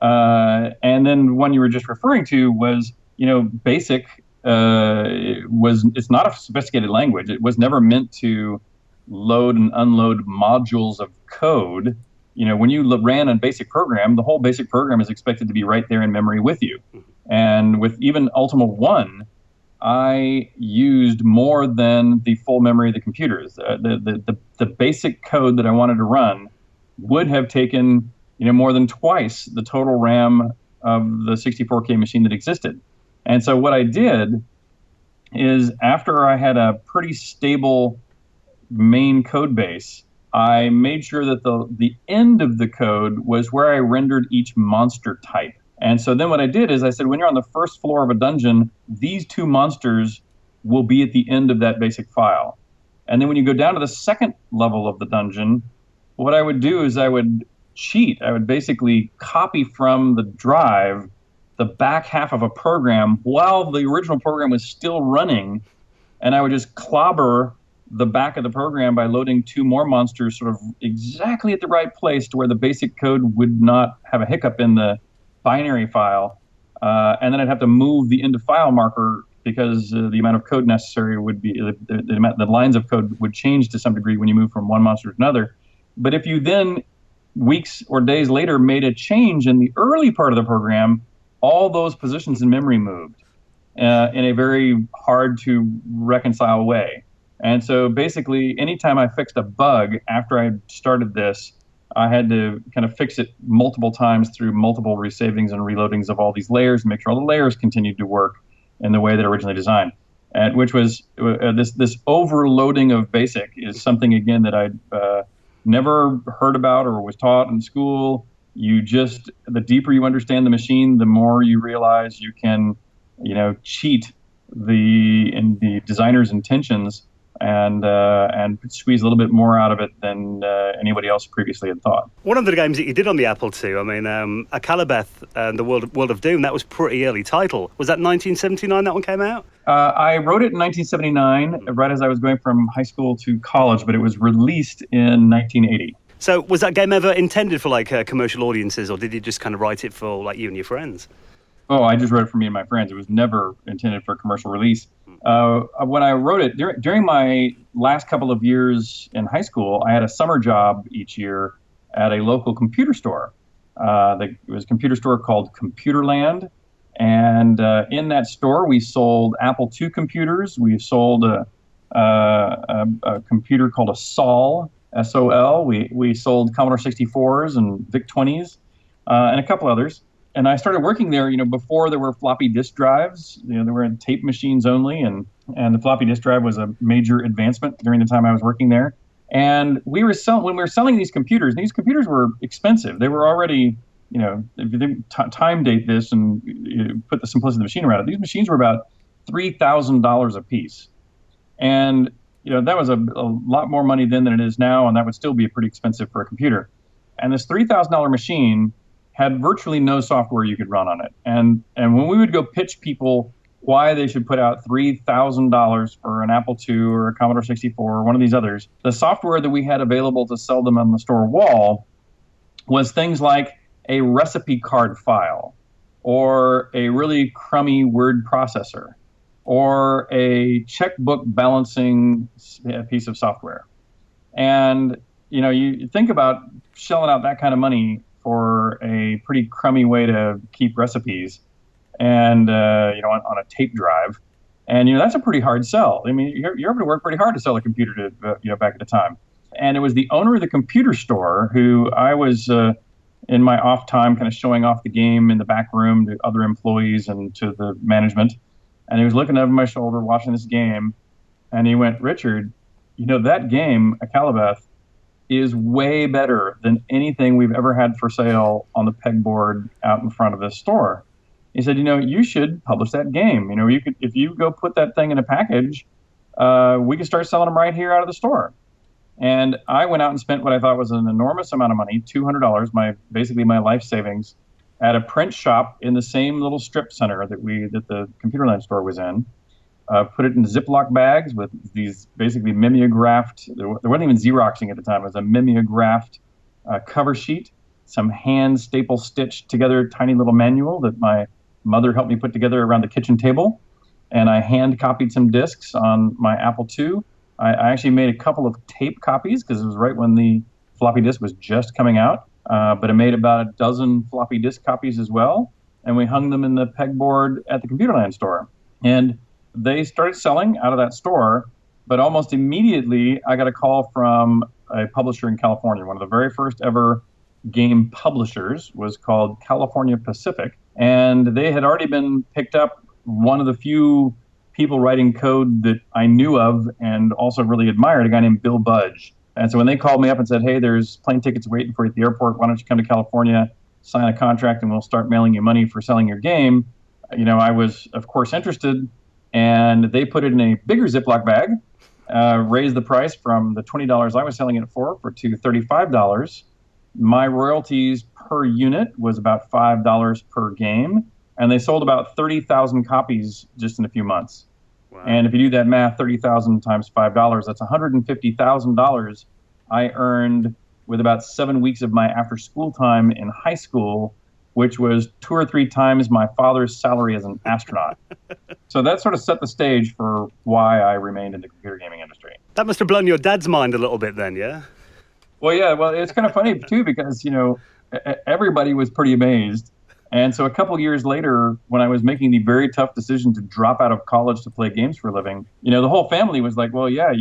And then one you were just referring to was, BASIC. It's not a sophisticated language. It was never meant to load and unload modules of code. When you ran a basic program, the whole basic program is expected to be right there in memory with you. And with even Ultima 1, I used more than the full memory of the computers. The basic code that I wanted to run would have taken, more than twice the total RAM of the 64K machine that existed. And so what I did is, after I had a pretty stable main code base, I made sure that the end of the code was where I rendered each monster type. And so then what I did is I said, when you're on the first floor of a dungeon, these two monsters will be at the end of that basic file. And then when you go down to the second level of the dungeon, what I would do is I would cheat. I would basically copy from the drive the back half of a program while the original program was still running, and I would just clobber the back of the program by loading two more monsters sort of exactly at the right place to where the basic code would not have a hiccup in the binary file. And then I'd have to move the end of file marker because the amount of code necessary would be, the lines of code would change to some degree when you move from one monster to another. But if you then, weeks or days later, made a change in the early part of the program, all those positions in memory moved in a very hard to reconcile way. And so basically, anytime I fixed a bug after I started this, I had to kind of fix it multiple times through multiple resavings and reloadings of all these layers and make sure all the layers continued to work in the way that originally designed. And which was this overloading of BASIC is something, again, that I'd never heard about or was taught in school. The deeper you understand the machine, the more you realize you can, cheat the designer's intentions and squeeze a little bit more out of it than anybody else previously had thought. One of the games that you did on the Apple II, Akalabeth and the World of Doom, that was pretty early title. Was that 1979 that one came out? I wrote it in 1979, right as I was going from high school to college, but it was released in 1980. So was that game ever intended for commercial audiences, or did you just kind of write it for you and your friends? Oh, I just wrote it for me and my friends. It was never intended for commercial release. When I wrote it, during my last couple of years in high school, I had a summer job each year at a local computer store. It was a computer store called Computerland. And in that store, we sold Apple II computers. We sold a computer called a SOL, S-O-L. We sold Commodore 64s and VIC-20s and a couple others. And I started working there, before there were floppy disk drives. There were tape machines only, and the floppy disk drive was a major advancement during the time I was working there. And when we were selling these computers were expensive. They were already, if you time date this and put the simplicity of the machine around it, these machines were about $3,000 a piece. And that was a lot more money then than it is now, and that would still be pretty expensive for a computer. And this $3,000 machine had virtually no software you could run on it. And when we would go pitch people why they should put out $3,000 for an Apple II or a Commodore 64 or one of these others, the software that we had available to sell them on the store wall was things like a recipe card file, or a really crummy word processor, or a checkbook balancing piece of software. And you think about shelling out that kind of money for a pretty crummy way to keep recipes, and on a tape drive, and that's a pretty hard sell. I mean, you're able to work pretty hard to sell a computer to back at the time. And it was the owner of the computer store who I was in my off time kind of showing off the game in the back room to other employees and to the management, and he was looking over my shoulder watching this game, and he went, "Richard, that game, Akalabeth, is way better than anything we've ever had for sale on the pegboard out in front of this store." He said, "You should publish that game. You could, if you go put that thing in a package, we can start selling them right here out of the store." And I went out and spent what I thought was an enormous amount of money, $200, basically my life savings, at a print shop in the same little strip center that the Computerland store was in. Put it in Ziploc bags with these basically mimeographed, there wasn't even Xeroxing at the time, it was a mimeographed cover sheet, some hand staple stitched together tiny little manual that my mother helped me put together around the kitchen table, and I hand copied some discs on my Apple II. I actually made a couple of tape copies because it was right when the floppy disk was just coming out, but I made about a dozen floppy disk copies as well, and we hung them in the pegboard at the Computerland store. And they started selling out of that store, but almost immediately I got a call from a publisher in California. One of the very first ever game publishers was called California Pacific, and they had already been picked up. One of the few people writing code that I knew of and also really admired, a guy named Bill Budge. And so when they called me up and said, hey, there's plane tickets waiting for you at the airport, why don't you come to California, sign a contract, and we'll start mailing you money for selling your game, I was, of course, interested. And they put it in a bigger Ziploc bag, raised the price from the $20 I was selling it for to $35. My royalties per unit was about $5 per game, and they sold about 30,000 copies just in a few months. Wow. And if you do that math, 30,000 times $5, that's $150,000 I earned with about 7 weeks of my after-school time in high school, which was 2 or 3 times my father's salary as an astronaut. So that sort of set the stage for why I remained in the computer gaming industry. That must have blown your dad's mind a little bit then, yeah? Well, yeah. Well, it's kind of funny, too, because, everybody was pretty amazed. And so a couple years later, when I was making the very tough decision to drop out of college to play games for a living, the whole family was like, well, yeah,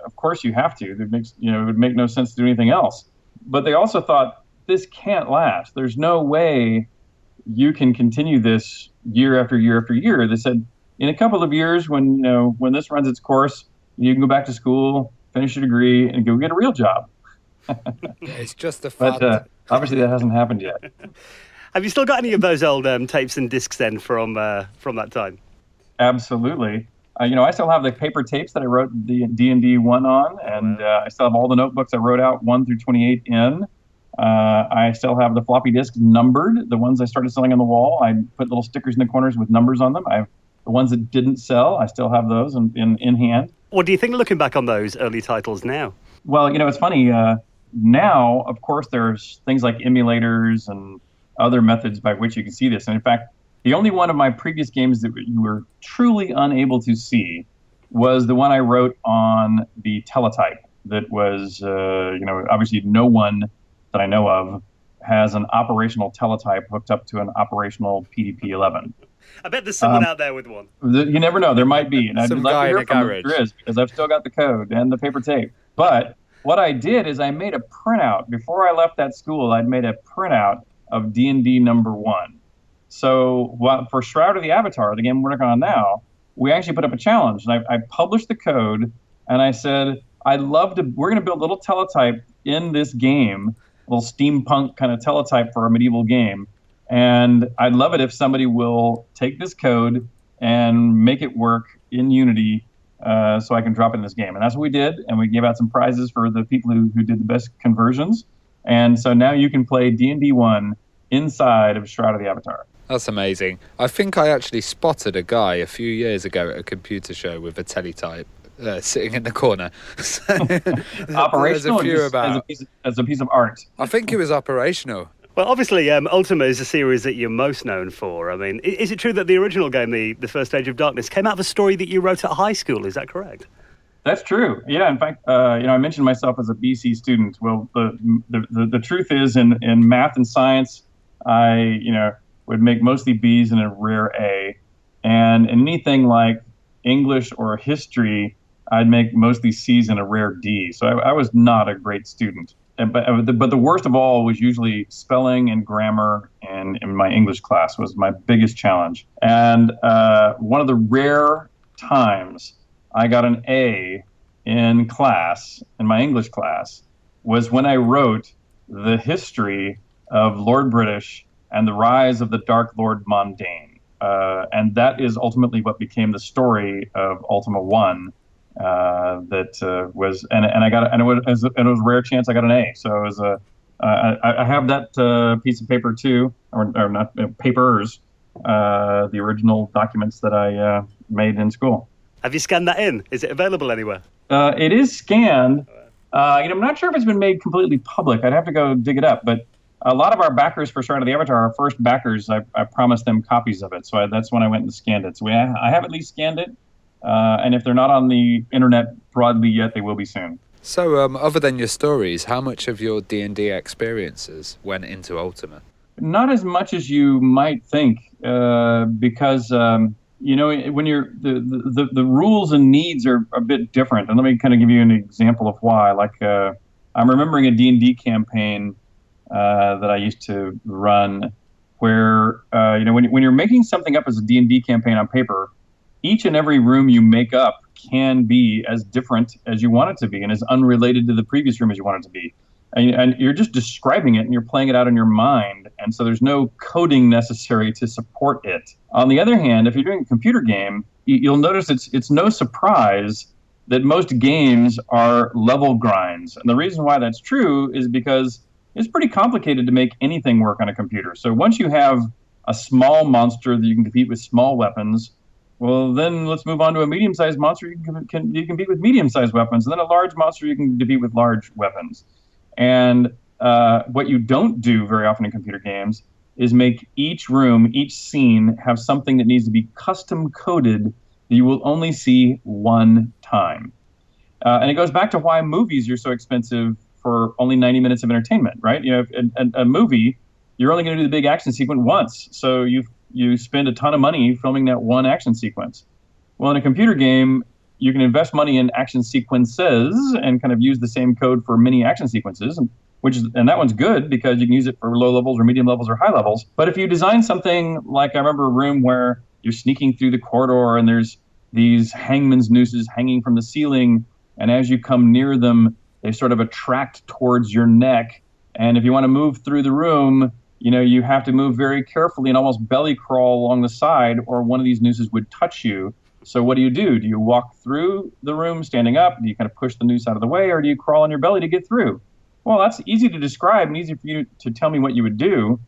of course you have to. It would make no sense to do anything else. But they also thought, this can't last. There's no way you can continue this year after year after year. They said, in a couple of years, when this runs its course, you can go back to school, finish your degree, and go get a real job. It's just a fact. But obviously that hasn't happened yet. Have you still got any of those old tapes and discs then from that time? Absolutely. I still have the paper tapes that I wrote the D&D 1 on, and I still have all the notebooks I wrote out 1 through 28 in. I still have the floppy disks numbered, the ones I started selling on the wall. I put little stickers in the corners with numbers on them. I have the ones that didn't sell. I still have those in hand. What do you think looking back on those early titles now? Well, it's funny. Now, of course, there's things like emulators and other methods by which you can see this. And in fact, the only one of my previous games that you were truly unable to see was the one I wrote on the teletype. That was, obviously no one that I know of has an operational teletype hooked up to an operational PDP-11. I bet there's someone out there with one. You never know. There might be. And I'd Some love guy to in hear a from them garage. if there is, because I've still got the code and the paper tape. But what I did is I made a printout. Before I left that school, I'd made a printout of D&D number 1. So for Shroud of the Avatar, the game we're working on now, we actually put up a challenge. And I published the code, and I said, we're going to build a little teletype in this game, a little steampunk kind of teletype for a medieval game. And I'd love it if somebody will take this code and make it work in Unity so I can drop it in this game. And that's what we did. And we gave out some prizes for the people who did the best conversions. And so now you can play D&D 1 inside of Shroud of the Avatar. That's amazing. I think I actually spotted a guy a few years ago at a computer show with a teletype sitting in the corner. Operational as a piece of art. I think it was operational. Well, obviously, Ultima is a series that you're most known for. I mean, is it true that the original game, the First Age of Darkness, came out of a story that you wrote at high school? Is that correct? That's true. Yeah. In fact, I mentioned myself as a BC student. Well, the truth is, in math and science, I would make mostly B's and a rare A, and in anything like English or history, I'd make mostly C's and a rare D. So I was not a great student. But the worst of all was usually spelling and grammar, and in my English class was my biggest challenge. And one of the rare times I got an A in my English class, was when I wrote the history of Lord British and the rise of the Dark Lord Mondane. And that is ultimately what became the story of Ultima 1. It was a rare chance I got an A. So it was I have that piece of paper too, or not papers, the original documents that I made in school. Have you scanned that in? Is it available anywhere? It is scanned. I'm not sure if it's been made completely public. I'd have to go dig it up. But a lot of our backers for Shroud of the Avatar, our first backers, I promised them copies of it. So that's when I went and scanned it. So I have at least scanned it. And if they're not on the internet broadly yet, they will be soon. So, other than your stories, how much of your D&D experiences went into Ultima? Not as much as you might think, because when you're the rules and needs are a bit different. And let me kind of give you an example of why. Like I'm remembering a D&D campaign that I used to run where, when you're making something up as a D&D campaign on paper, each and every room you make up can be as different as you want it to be and as unrelated to the previous room as you want it to be. And you're just describing it and you're playing it out in your mind. And so there's no coding necessary to support it. On the other hand, if you're doing a computer game, you'll notice it's no surprise that most games are level grinds. And the reason why that's true is because it's pretty complicated to make anything work on a computer. So once you have a small monster that you can compete with small weapons, well, then let's move on to a medium-sized monster. You can compete with medium-sized weapons, and then a large monster you can compete with large weapons. And what you don't do very often in computer games is make each room, each scene, have something that needs to be custom-coded that you will only see one time. And it goes back to why movies are so expensive for only 90 minutes of entertainment, right? A movie, you're only going to do the big action sequence once. So you spend a ton of money filming that one action sequence. Well, in a computer game, you can invest money in action sequences and kind of use the same code for many action sequences, and that one's good because you can use it for low levels or medium levels or high levels. But if you design something like, I remember a room where you're sneaking through the corridor and there's these hangman's nooses hanging from the ceiling, and as you come near them, they sort of attract towards your neck. And if you want to move through the room, you have to move very carefully and almost belly crawl along the side, or one of these nooses would touch you. So what do? Do you walk through the room standing up? Do you kind of push the noose out of the way, or do you crawl on your belly to get through? Well, that's easy to describe and easy for you to tell me what you would do.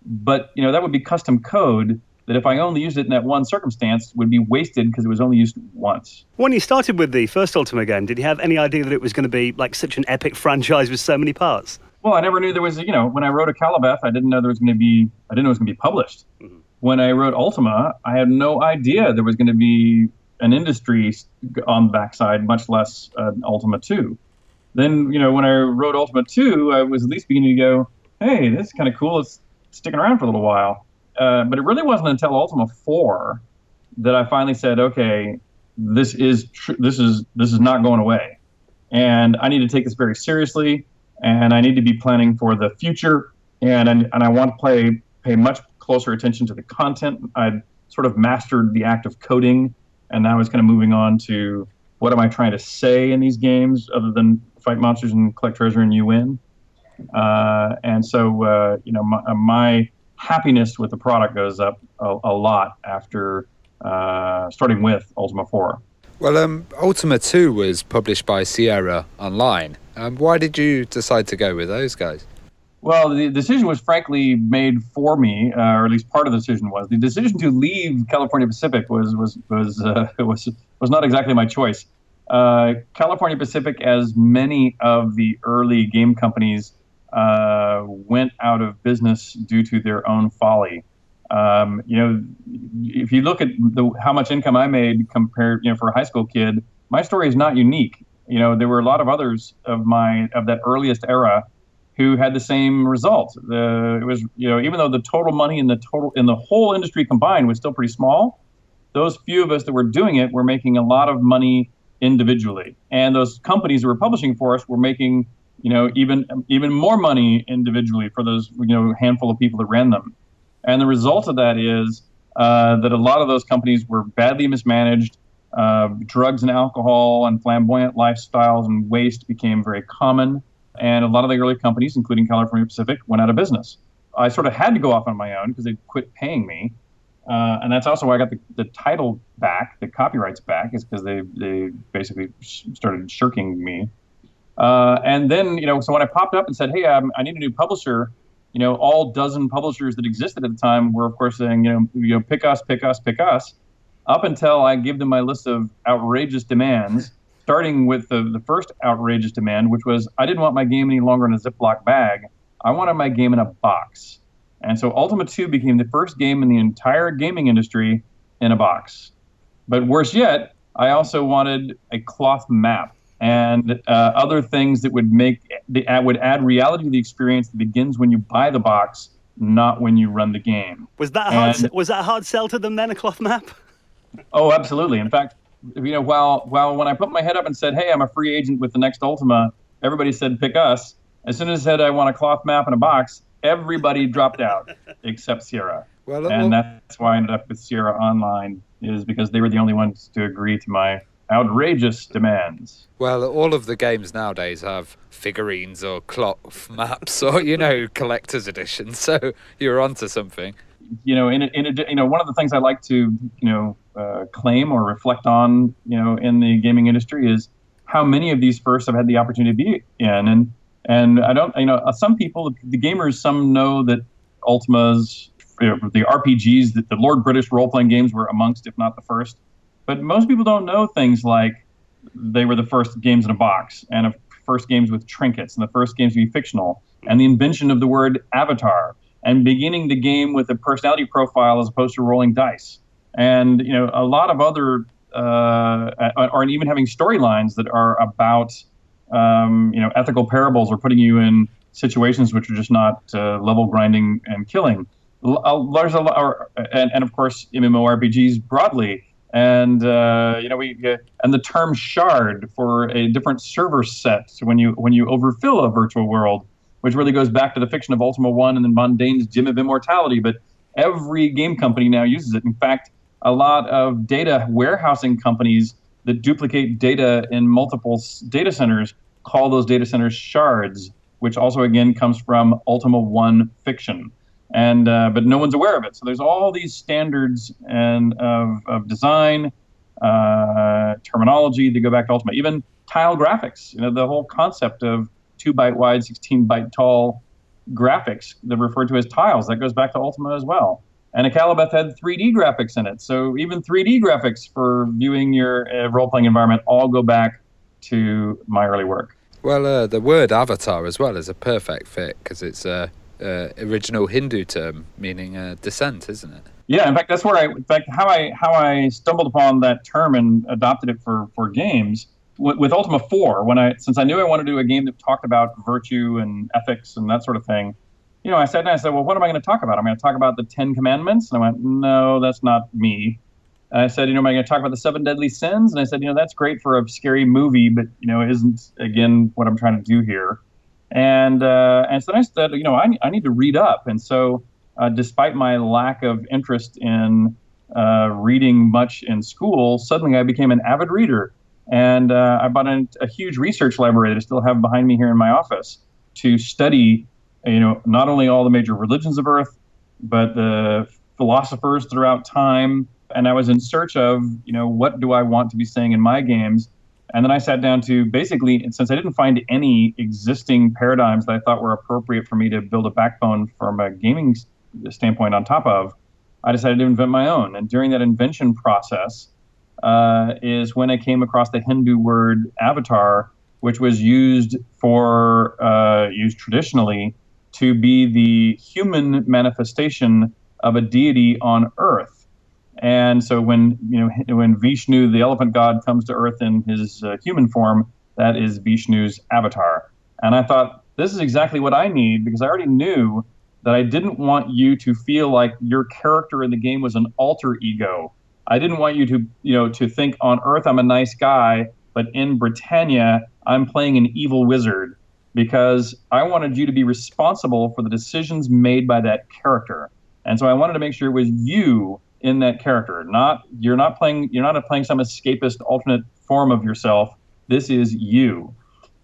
But, that would be custom code that if I only used it in that one circumstance would be wasted because it was only used once. When you started with the first Ultima game, did you have any idea that it was going to be like such an epic franchise with so many parts? Well, I never knew there was, when I wrote a Calabeth, I didn't know it was going to be published. Mm-hmm. When I wrote Ultima, I had no idea there was going to be an industry on the backside, much less Ultima 2. Then, when I wrote Ultima 2, I was at least beginning to go, hey, this is kind of cool. It's sticking around for a little while. But it really wasn't until Ultima 4 that I finally said, okay, this is not going away. And I need to take this very seriously. And I need to be planning for the future, and I want to pay much closer attention to the content. I'd sort of mastered the act of coding, and now I was kind of moving on to what am I trying to say in these games other than fight monsters and collect treasure and you win. And so, my happiness with the product goes up a lot after starting with Ultima 4. Well, Ultima 2 was published by Sierra Online. Why did you decide to go with those guys? Well, the decision was frankly made for me, or at least part of the decision was. The decision to leave California Pacific was not exactly my choice. California Pacific, as many of the early game companies, went out of business due to their own folly. If you look at how much income I made compared, for a high school kid, my story is not unique. There were a lot of others of that earliest era who had the same result. It was, even though the total money in the whole industry combined was still pretty small, those few of us that were doing it were making a lot of money individually, and those companies that were publishing for us were making, even more money individually for those, handful of people that ran them. And the result of that is that a lot of those companies were badly mismanaged. Drugs and alcohol and flamboyant lifestyles and waste became very common. And a lot of the early companies, including California Pacific, went out of business. I sort of had to go off on my own because they quit paying me. And that's also why I got the title back, the copyrights back, is because they basically started shirking me. And then, so when I popped up and said, hey, I need a new publisher, all dozen publishers that existed at the time were, of course, saying, pick us, pick us, pick us, up until I give them my list of outrageous demands, starting with the first outrageous demand, which was I didn't want my game any longer in a Ziploc bag. I wanted my game in a box. And so Ultima 2 became the first game in the entire gaming industry in a box. But worse yet, I also wanted a cloth map and other things that would would add reality to the experience that begins when you buy the box, not when you run the game. Was that a hard sell to them then, a cloth map? Oh, absolutely. In fact, while when I put my head up and said, hey, I'm a free agent with the next Ultima, everybody said, pick us. As soon as I said I want a cloth map and a box, everybody dropped out except Sierra. And that's why I ended up with Sierra Online, is because they were the only ones to agree to my outrageous demands. Well, all of the games nowadays have figurines or cloth maps or, collector's editions. So you're onto something. One of the things I like to, claim or reflect on, in the gaming industry is how many of these firsts I've had the opportunity to be in. And I don't, some people, the gamers, some know that Ultima's, the RPGs, that the Lord British role-playing games were amongst, if not the first. But most people don't know things like they were the first games in a box, and first games with trinkets, and the first games to be fictional, and the invention of the word avatar, and beginning the game with a personality profile as opposed to rolling dice. And, a lot of other, or even having storylines that are about, ethical parables, or putting you in situations which are just not level grinding and killing. There's a lot, and of course MMORPGs broadly, and and the term shard for a different server set when you overfill a virtual world, which really goes back to the fiction of Ultima 1 and then Mondane's Gem of Immortality. But every game company now uses it. In fact, a lot of data warehousing companies that duplicate data in multiple data centers call those data centers shards, which also again comes from Ultima 1 fiction. And but no one's aware of it. So there's all these standards and of design, terminology that go back to Ultima. Even tile graphics, the whole concept of 2-byte wide, 16-byte tall graphics that are referred to as tiles, that goes back to Ultima as well. And Akalabeth had 3D graphics in it. So even 3D graphics for viewing your role-playing environment all go back to my early work. Well, the word avatar as well is a perfect fit, because it's a original Hindu term meaning descent, isn't it? Yeah, in fact, that's where how I stumbled upon that term and adopted it for games with Ultima 4. Since I knew I wanted to do a game that talked about virtue and ethics and that sort of thing, I sat down and I said, well, what am I going to talk about? I'm going to talk about the 10 Commandments. And I went, no, that's not me. And I said, am I going to talk about the 7 deadly sins? And I said, that's great for a scary movie, but isn't again what I'm trying to do here. And so I said, I need to read up. And so despite my lack of interest in reading much in school, suddenly I became an avid reader. And I bought a huge research library that I still have behind me here in my office to study, not only all the major religions of Earth, but the philosophers throughout time. And I was in search of, what do I want to be saying in my games? And then I sat down to basically, since I didn't find any existing paradigms that I thought were appropriate for me to build a backbone from a gaming standpoint on top of, I decided to invent my own. And during that invention process is when I came across the Hindu word avatar, which was used traditionally to be the human manifestation of a deity on Earth. And so when Vishnu, the elephant god, comes to Earth in his human form, that is Vishnu's avatar. And I thought, this is exactly what I need, because I already knew that I didn't want you to feel like your character in the game was an alter ego. I didn't want you to think on Earth I'm a nice guy, but in Britannia I'm playing an evil wizard, because I wanted you to be responsible for the decisions made by that character. And so I wanted to make sure it was you in that character. You're not playing some escapist alternate form of yourself. This is you.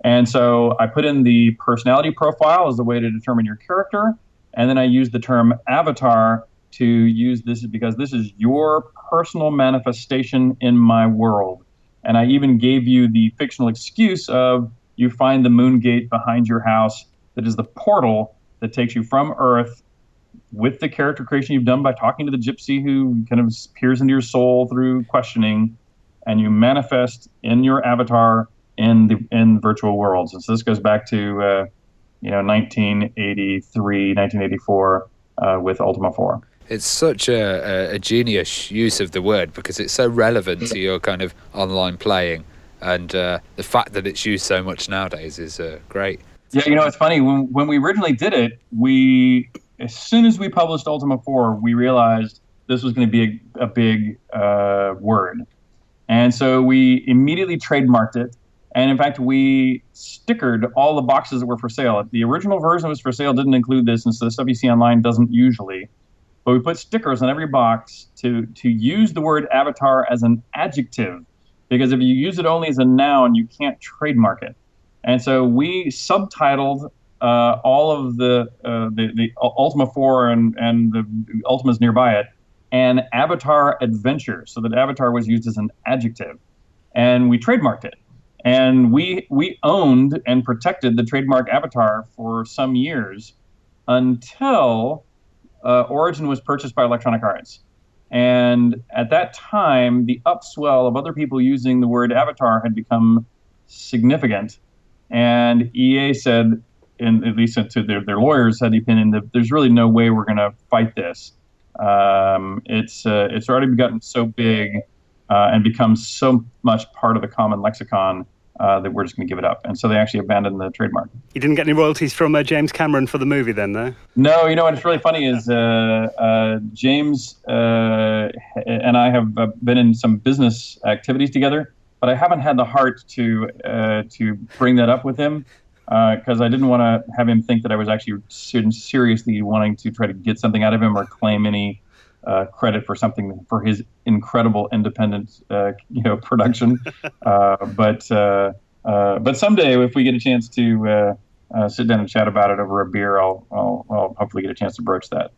And so I put in the personality profile as a way to determine your character, and then I used the term avatar to use this because this is your personal manifestation in my world. And I even gave you the fictional excuse of you find the moon gate behind your house that is the portal that takes you from Earth with the character creation you've done by talking to the gypsy who kind of peers into your soul through questioning, and you manifest in your avatar in virtual worlds. And so this goes back to 1983, 1984 with Ultima 4. It's such a genius use of the word, because it's so relevant to your kind of online playing, and the fact that it's used so much nowadays is great. Yeah, it's funny. When we originally did it, as soon as we published Ultima 4, we realized this was going to be a big word. And so we immediately trademarked it. And in fact, we stickered all the boxes that were for sale. The original version that was for sale didn't include this, and so the stuff you see online doesn't usually. But we put stickers on every box to use the word avatar as an adjective, because if you use it only as a noun, you can't trademark it. And so we subtitled all of the Ultima 4 and the Ultimas nearby it, and Avatar Adventure, so that Avatar was used as an adjective. And we trademarked it. And we owned and protected the trademark Avatar for some years until Origin was purchased by Electronic Arts. And at that time, the upswell of other people using the word Avatar had become significant. And EA said, and at least to their lawyers had the opinion that there's really no way we're going to fight this. It's already gotten so big and become so much part of the common lexicon that we're just going to give it up. And so they actually abandoned the trademark. You didn't get any royalties from James Cameron for the movie then, though? No, you know what's really funny is James and I have been in some business activities together, but I haven't had the heart to bring that up with him because I didn't want to have him think that I was actually seriously wanting to try to get something out of him or claim any credit for something for his incredible independent, production. But someday, if we get a chance to sit down and chat about it over a beer, I'll hopefully get a chance to broach that.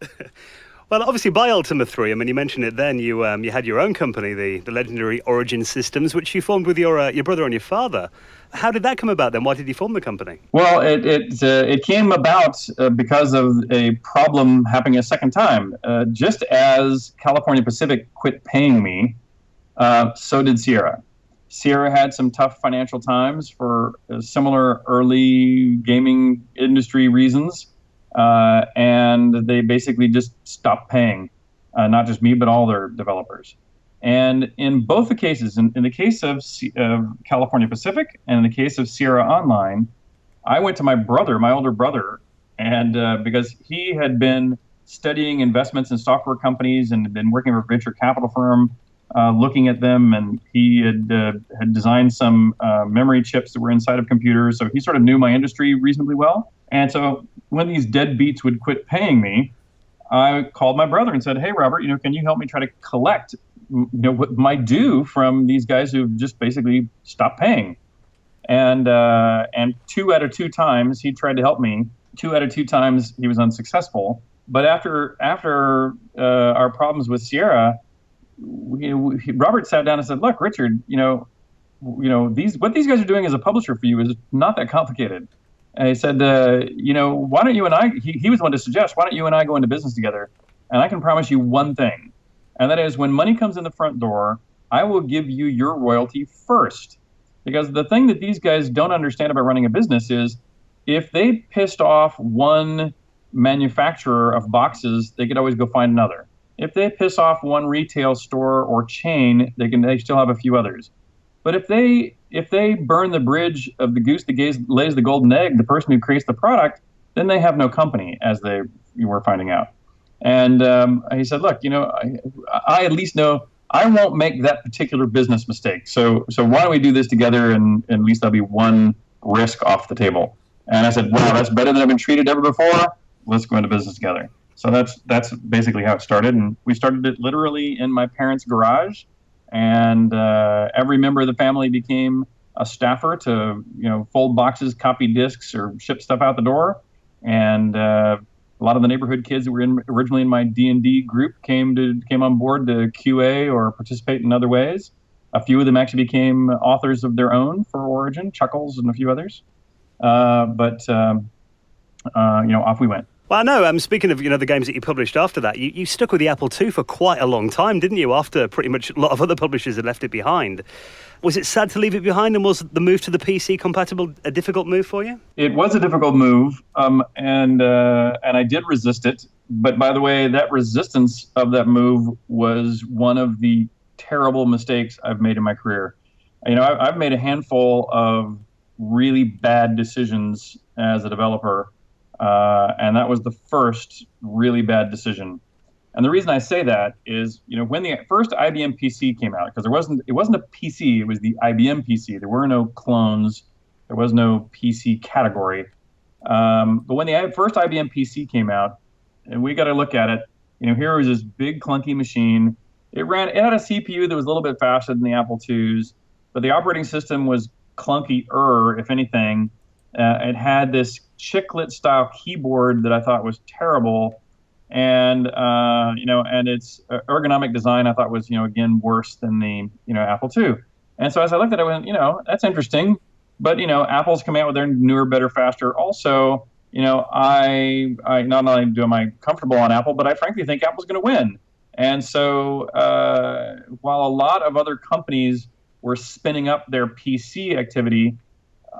Well, obviously, by Ultima 3, I mean, you mentioned it then, you had your own company, the legendary Origin Systems, which you formed with your brother and your father. How did that come about then? Why did you form the company? Well, it came about because of a problem happening a second time. Just as California Pacific quit paying me, so did Sierra. Sierra had some tough financial times for similar early gaming industry reasons. And they basically just stopped paying, not just me, but all their developers. And in both the cases, in the case of California Pacific and in the case of Sierra Online, I went to my older brother, and because he had been studying investments in software companies and had been working for a venture capital firm, looking at them, and he had designed some memory chips that were inside of computers, so he sort of knew my industry reasonably well. And so when these deadbeats would quit paying me, I called my brother and said, "Hey, Robert, can you help me try to collect what my due from these guys who've just basically stopped paying?" And 2 out of 2 times he tried to help me. 2 out of 2 times he was unsuccessful. But after our problems with Sierra, Robert sat down and said, "Look, Richard, what these guys are doing as a publisher for you is not that complicated." And he said, "Why don't you and I?" He was the one to suggest, "Why don't you and I go into business together? And I can promise you one thing, and that is when money comes in the front door, I will give you your royalty first." Because the thing that these guys don't understand about running a business is if they pissed off one manufacturer of boxes, they could always go find another. If they piss off one retail store or chain, they still have a few others. But if they burn the bridge of the goose that lays the golden egg, the person who creates the product, then they have no company, as you were finding out. And he said, "Look, I at least know I won't make that particular business mistake. So why don't we do this together, and at least there'll be one risk off the table." And I said, "Wow, that's better than I've been treated ever before. Let's go into business together." So that's basically how it started, and we started it literally in my parents' garage. And every member of the family became a staffer to, fold boxes, copy discs, or ship stuff out the door. And a lot of the neighborhood kids that were originally in my D&D group came on board to QA or participate in other ways. A few of them actually became authors of their own for Origin, Chuckles, and a few others. But off we went. Well, I know, speaking of, the games that you published after that, you stuck with the Apple II for quite a long time, didn't you, after pretty much a lot of other publishers had left it behind. Was it sad to leave it behind, and was the move to the PC compatible a difficult move for you? It was a difficult move, and I did resist it. But by the way, that resistance of that move was one of the terrible mistakes I've made in my career. I've made a handful of really bad decisions as a developer, and that was the first really bad decision. And the reason I say that is, when the first IBM PC came out, because it wasn't a PC, it was the IBM PC. There were no clones, there was no PC category. But when the first IBM PC came out, and we got to look at it, here was this big clunky machine. It had a CPU that was a little bit faster than the Apple IIs, but the operating system was clunky-er, if anything. It had this chiclet style keyboard that I thought was terrible. And and its ergonomic design I thought was again worse than the Apple II. And so as I looked at it, I went, that's interesting, but Apple's coming out with their newer, better, faster. Also, I not only am I comfortable on Apple, but I frankly think Apple's going to win. And so while a lot of other companies were spinning up their PC activity,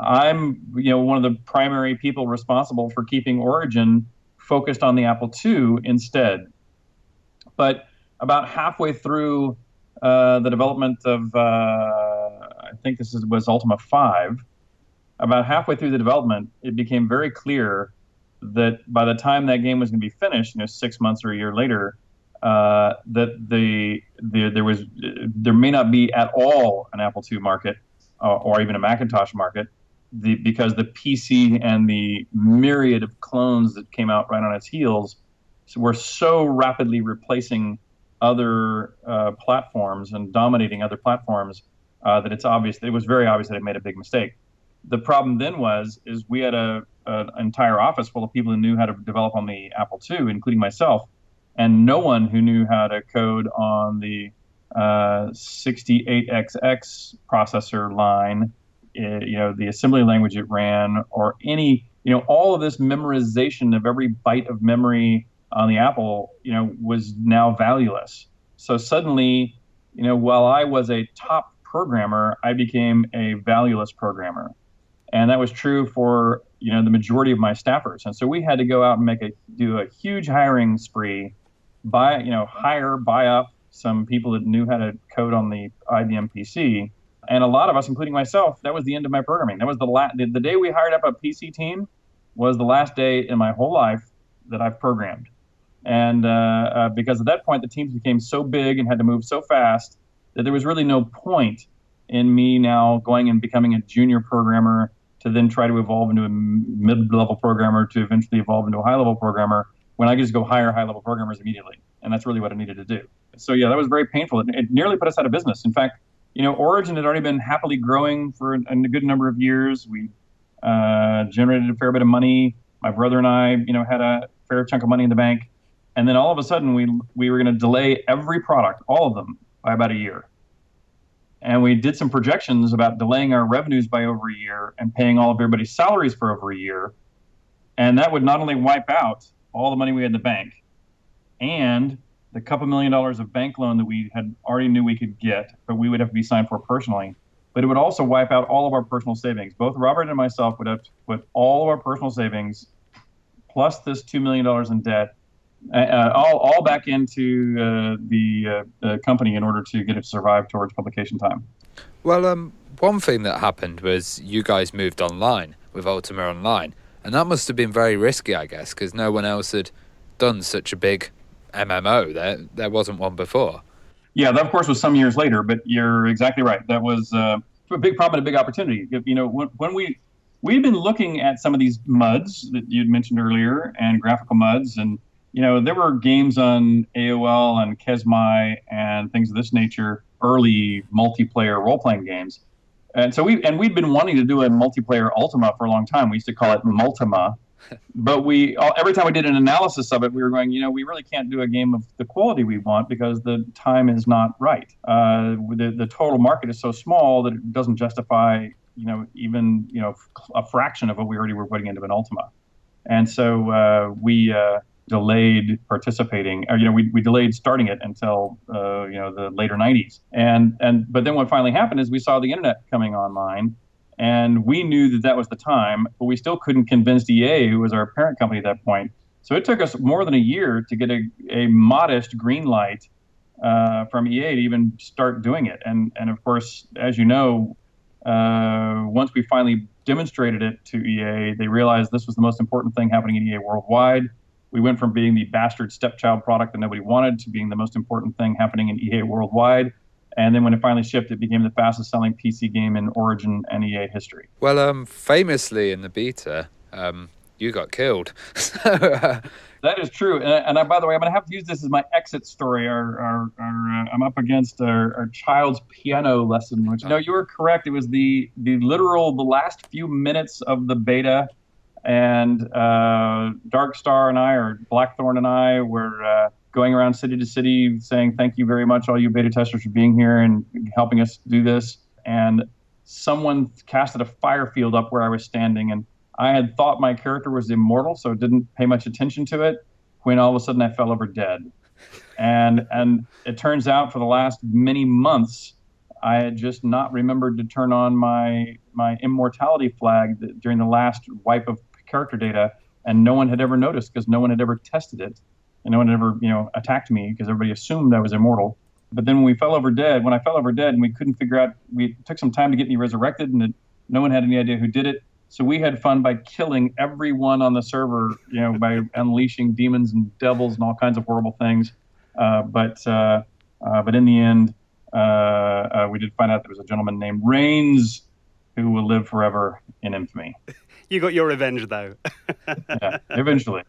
I'm one of the primary people responsible for keeping Origin focused on the Apple II instead. But about halfway through the development of, I think was Ultima 5, about halfway through the development, it became very clear that by the time that game was going to be finished, 6 months or a year later, that there may not be at all an Apple II market or even a Macintosh market. Because the PC and the myriad of clones that came out right on its heels were so rapidly replacing other platforms and dominating other platforms that it was very obvious that it made a big mistake. The problem then is we had an entire office full of people who knew how to develop on the Apple II, including myself, and no one who knew how to code on the 68XX processor line, the assembly language it ran, or any, all of this memorization of every byte of memory on the Apple, was now valueless. So suddenly, while I was a top programmer, I became a valueless programmer. And that was true for, the majority of my staffers. And so we had to go out and do a huge hiring spree, buy up some people that knew how to code on the IBM PC. And a lot of us, including myself, that was the end of my programming. That was the day we hired up a PC team was the last day in my whole life that I've programmed. And because at that point, the teams became so big and had to move so fast that there was really no point in me now going and becoming a junior programmer to then try to evolve into a mid-level programmer to eventually evolve into a high-level programmer when I could just go hire high-level programmers immediately. And that's really what I needed to do. So yeah, that was very painful. It nearly put us out of business. In fact, Origin had already been happily growing for a good number of years. We generated a fair bit of money. My brother and I, had a fair chunk of money in the bank. And then all of a sudden, we were going to delay every product, all of them, by about a year. And we did some projections about delaying our revenues by over a year and paying all of everybody's salaries for over a year. And that would not only wipe out all the money we had in the bank and the couple $1 million of bank loan that we had already knew we could get, but we would have to be signed for personally. But it would also wipe out all of our personal savings. Both Robert and myself would have to put all of our personal savings plus this $2 million in debt all back into the company in order to get it to survive towards publication time. Well, one thing that happened was you guys moved online with Ultima Online, and that must have been very risky, I guess, because no one else had done such a big MMO. There wasn't one before. Yeah, that of course was some years later, but you're exactly right. That was a big problem and a big opportunity. When we'd been looking at some of these MUDs that you'd mentioned earlier and graphical MUDs, and there were games on AOL and Kesmai and things of this nature, early multiplayer role-playing games. And so we'd been wanting to do a multiplayer Ultima for a long time. We used to call it Multima. But every time we did an analysis of it, we were going, we really can't do a game of the quality we want because the time is not right. The total market is so small that it doesn't justify, even a fraction of what we already were putting into an Ultima. And so we delayed participating. We delayed starting it until the later 90s. But then what finally happened is we saw the internet coming online. And we knew that was the time, but we still couldn't convince EA, who was our parent company at that point. So it took us more than a year to get a modest green light from EA to even start doing it. And of course, as you know, once we finally demonstrated it to EA, they realized this was the most important thing happening in EA worldwide. We went from being the bastard stepchild product that nobody wanted to being the most important thing happening in EA worldwide. And then when it finally shipped, it became the fastest selling PC game in Origin and EA history. Well, famously in the beta, you got killed. That is true. And by the way, I'm going to have to use this as my exit story. I'm up against our child's piano lesson, which, no, you were correct. It was the last few minutes of the beta. And Darkstar and I, or Blackthorn and I, were going around city to city saying, thank you very much, all you beta testers, for being here and helping us do this. And someone casted a fire field up where I was standing, and I had thought my character was immortal, so didn't pay much attention to it, when all of a sudden I fell over dead. And it turns out for the last many months, I had just not remembered to turn on my immortality flag during the last wipe of character data, and no one had ever noticed because no one had ever tested it, and no one had ever attacked me because everybody assumed I was immortal. But then when I fell over dead, and we couldn't figure out, it took some time to get me resurrected, and no one had any idea who did it. So we had fun by killing everyone on the server, by unleashing demons and devils and all kinds of horrible things. But in the end, we did find out there was a gentleman named Reigns who will live forever in infamy. You got your revenge, though. Yeah, eventually.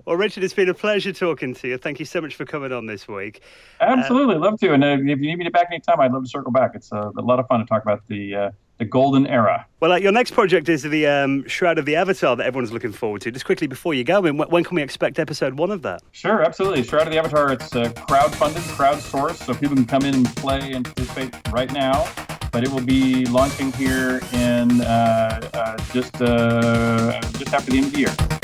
Well, Richard, it's been a pleasure talking to you. Thank you so much for coming on this week. Absolutely, love to. And if you need me back anytime, I'd love to circle back. It's a lot of fun to talk about the golden era. Well, your next project is the Shroud of the Avatar that everyone's looking forward to. Just quickly before you go, when can we expect episode 1 of that? Sure, absolutely. Shroud of the Avatar, it's crowdfunded, crowdsourced, so people can come in and play and participate right now. But it will be launching here in just after the end of the year.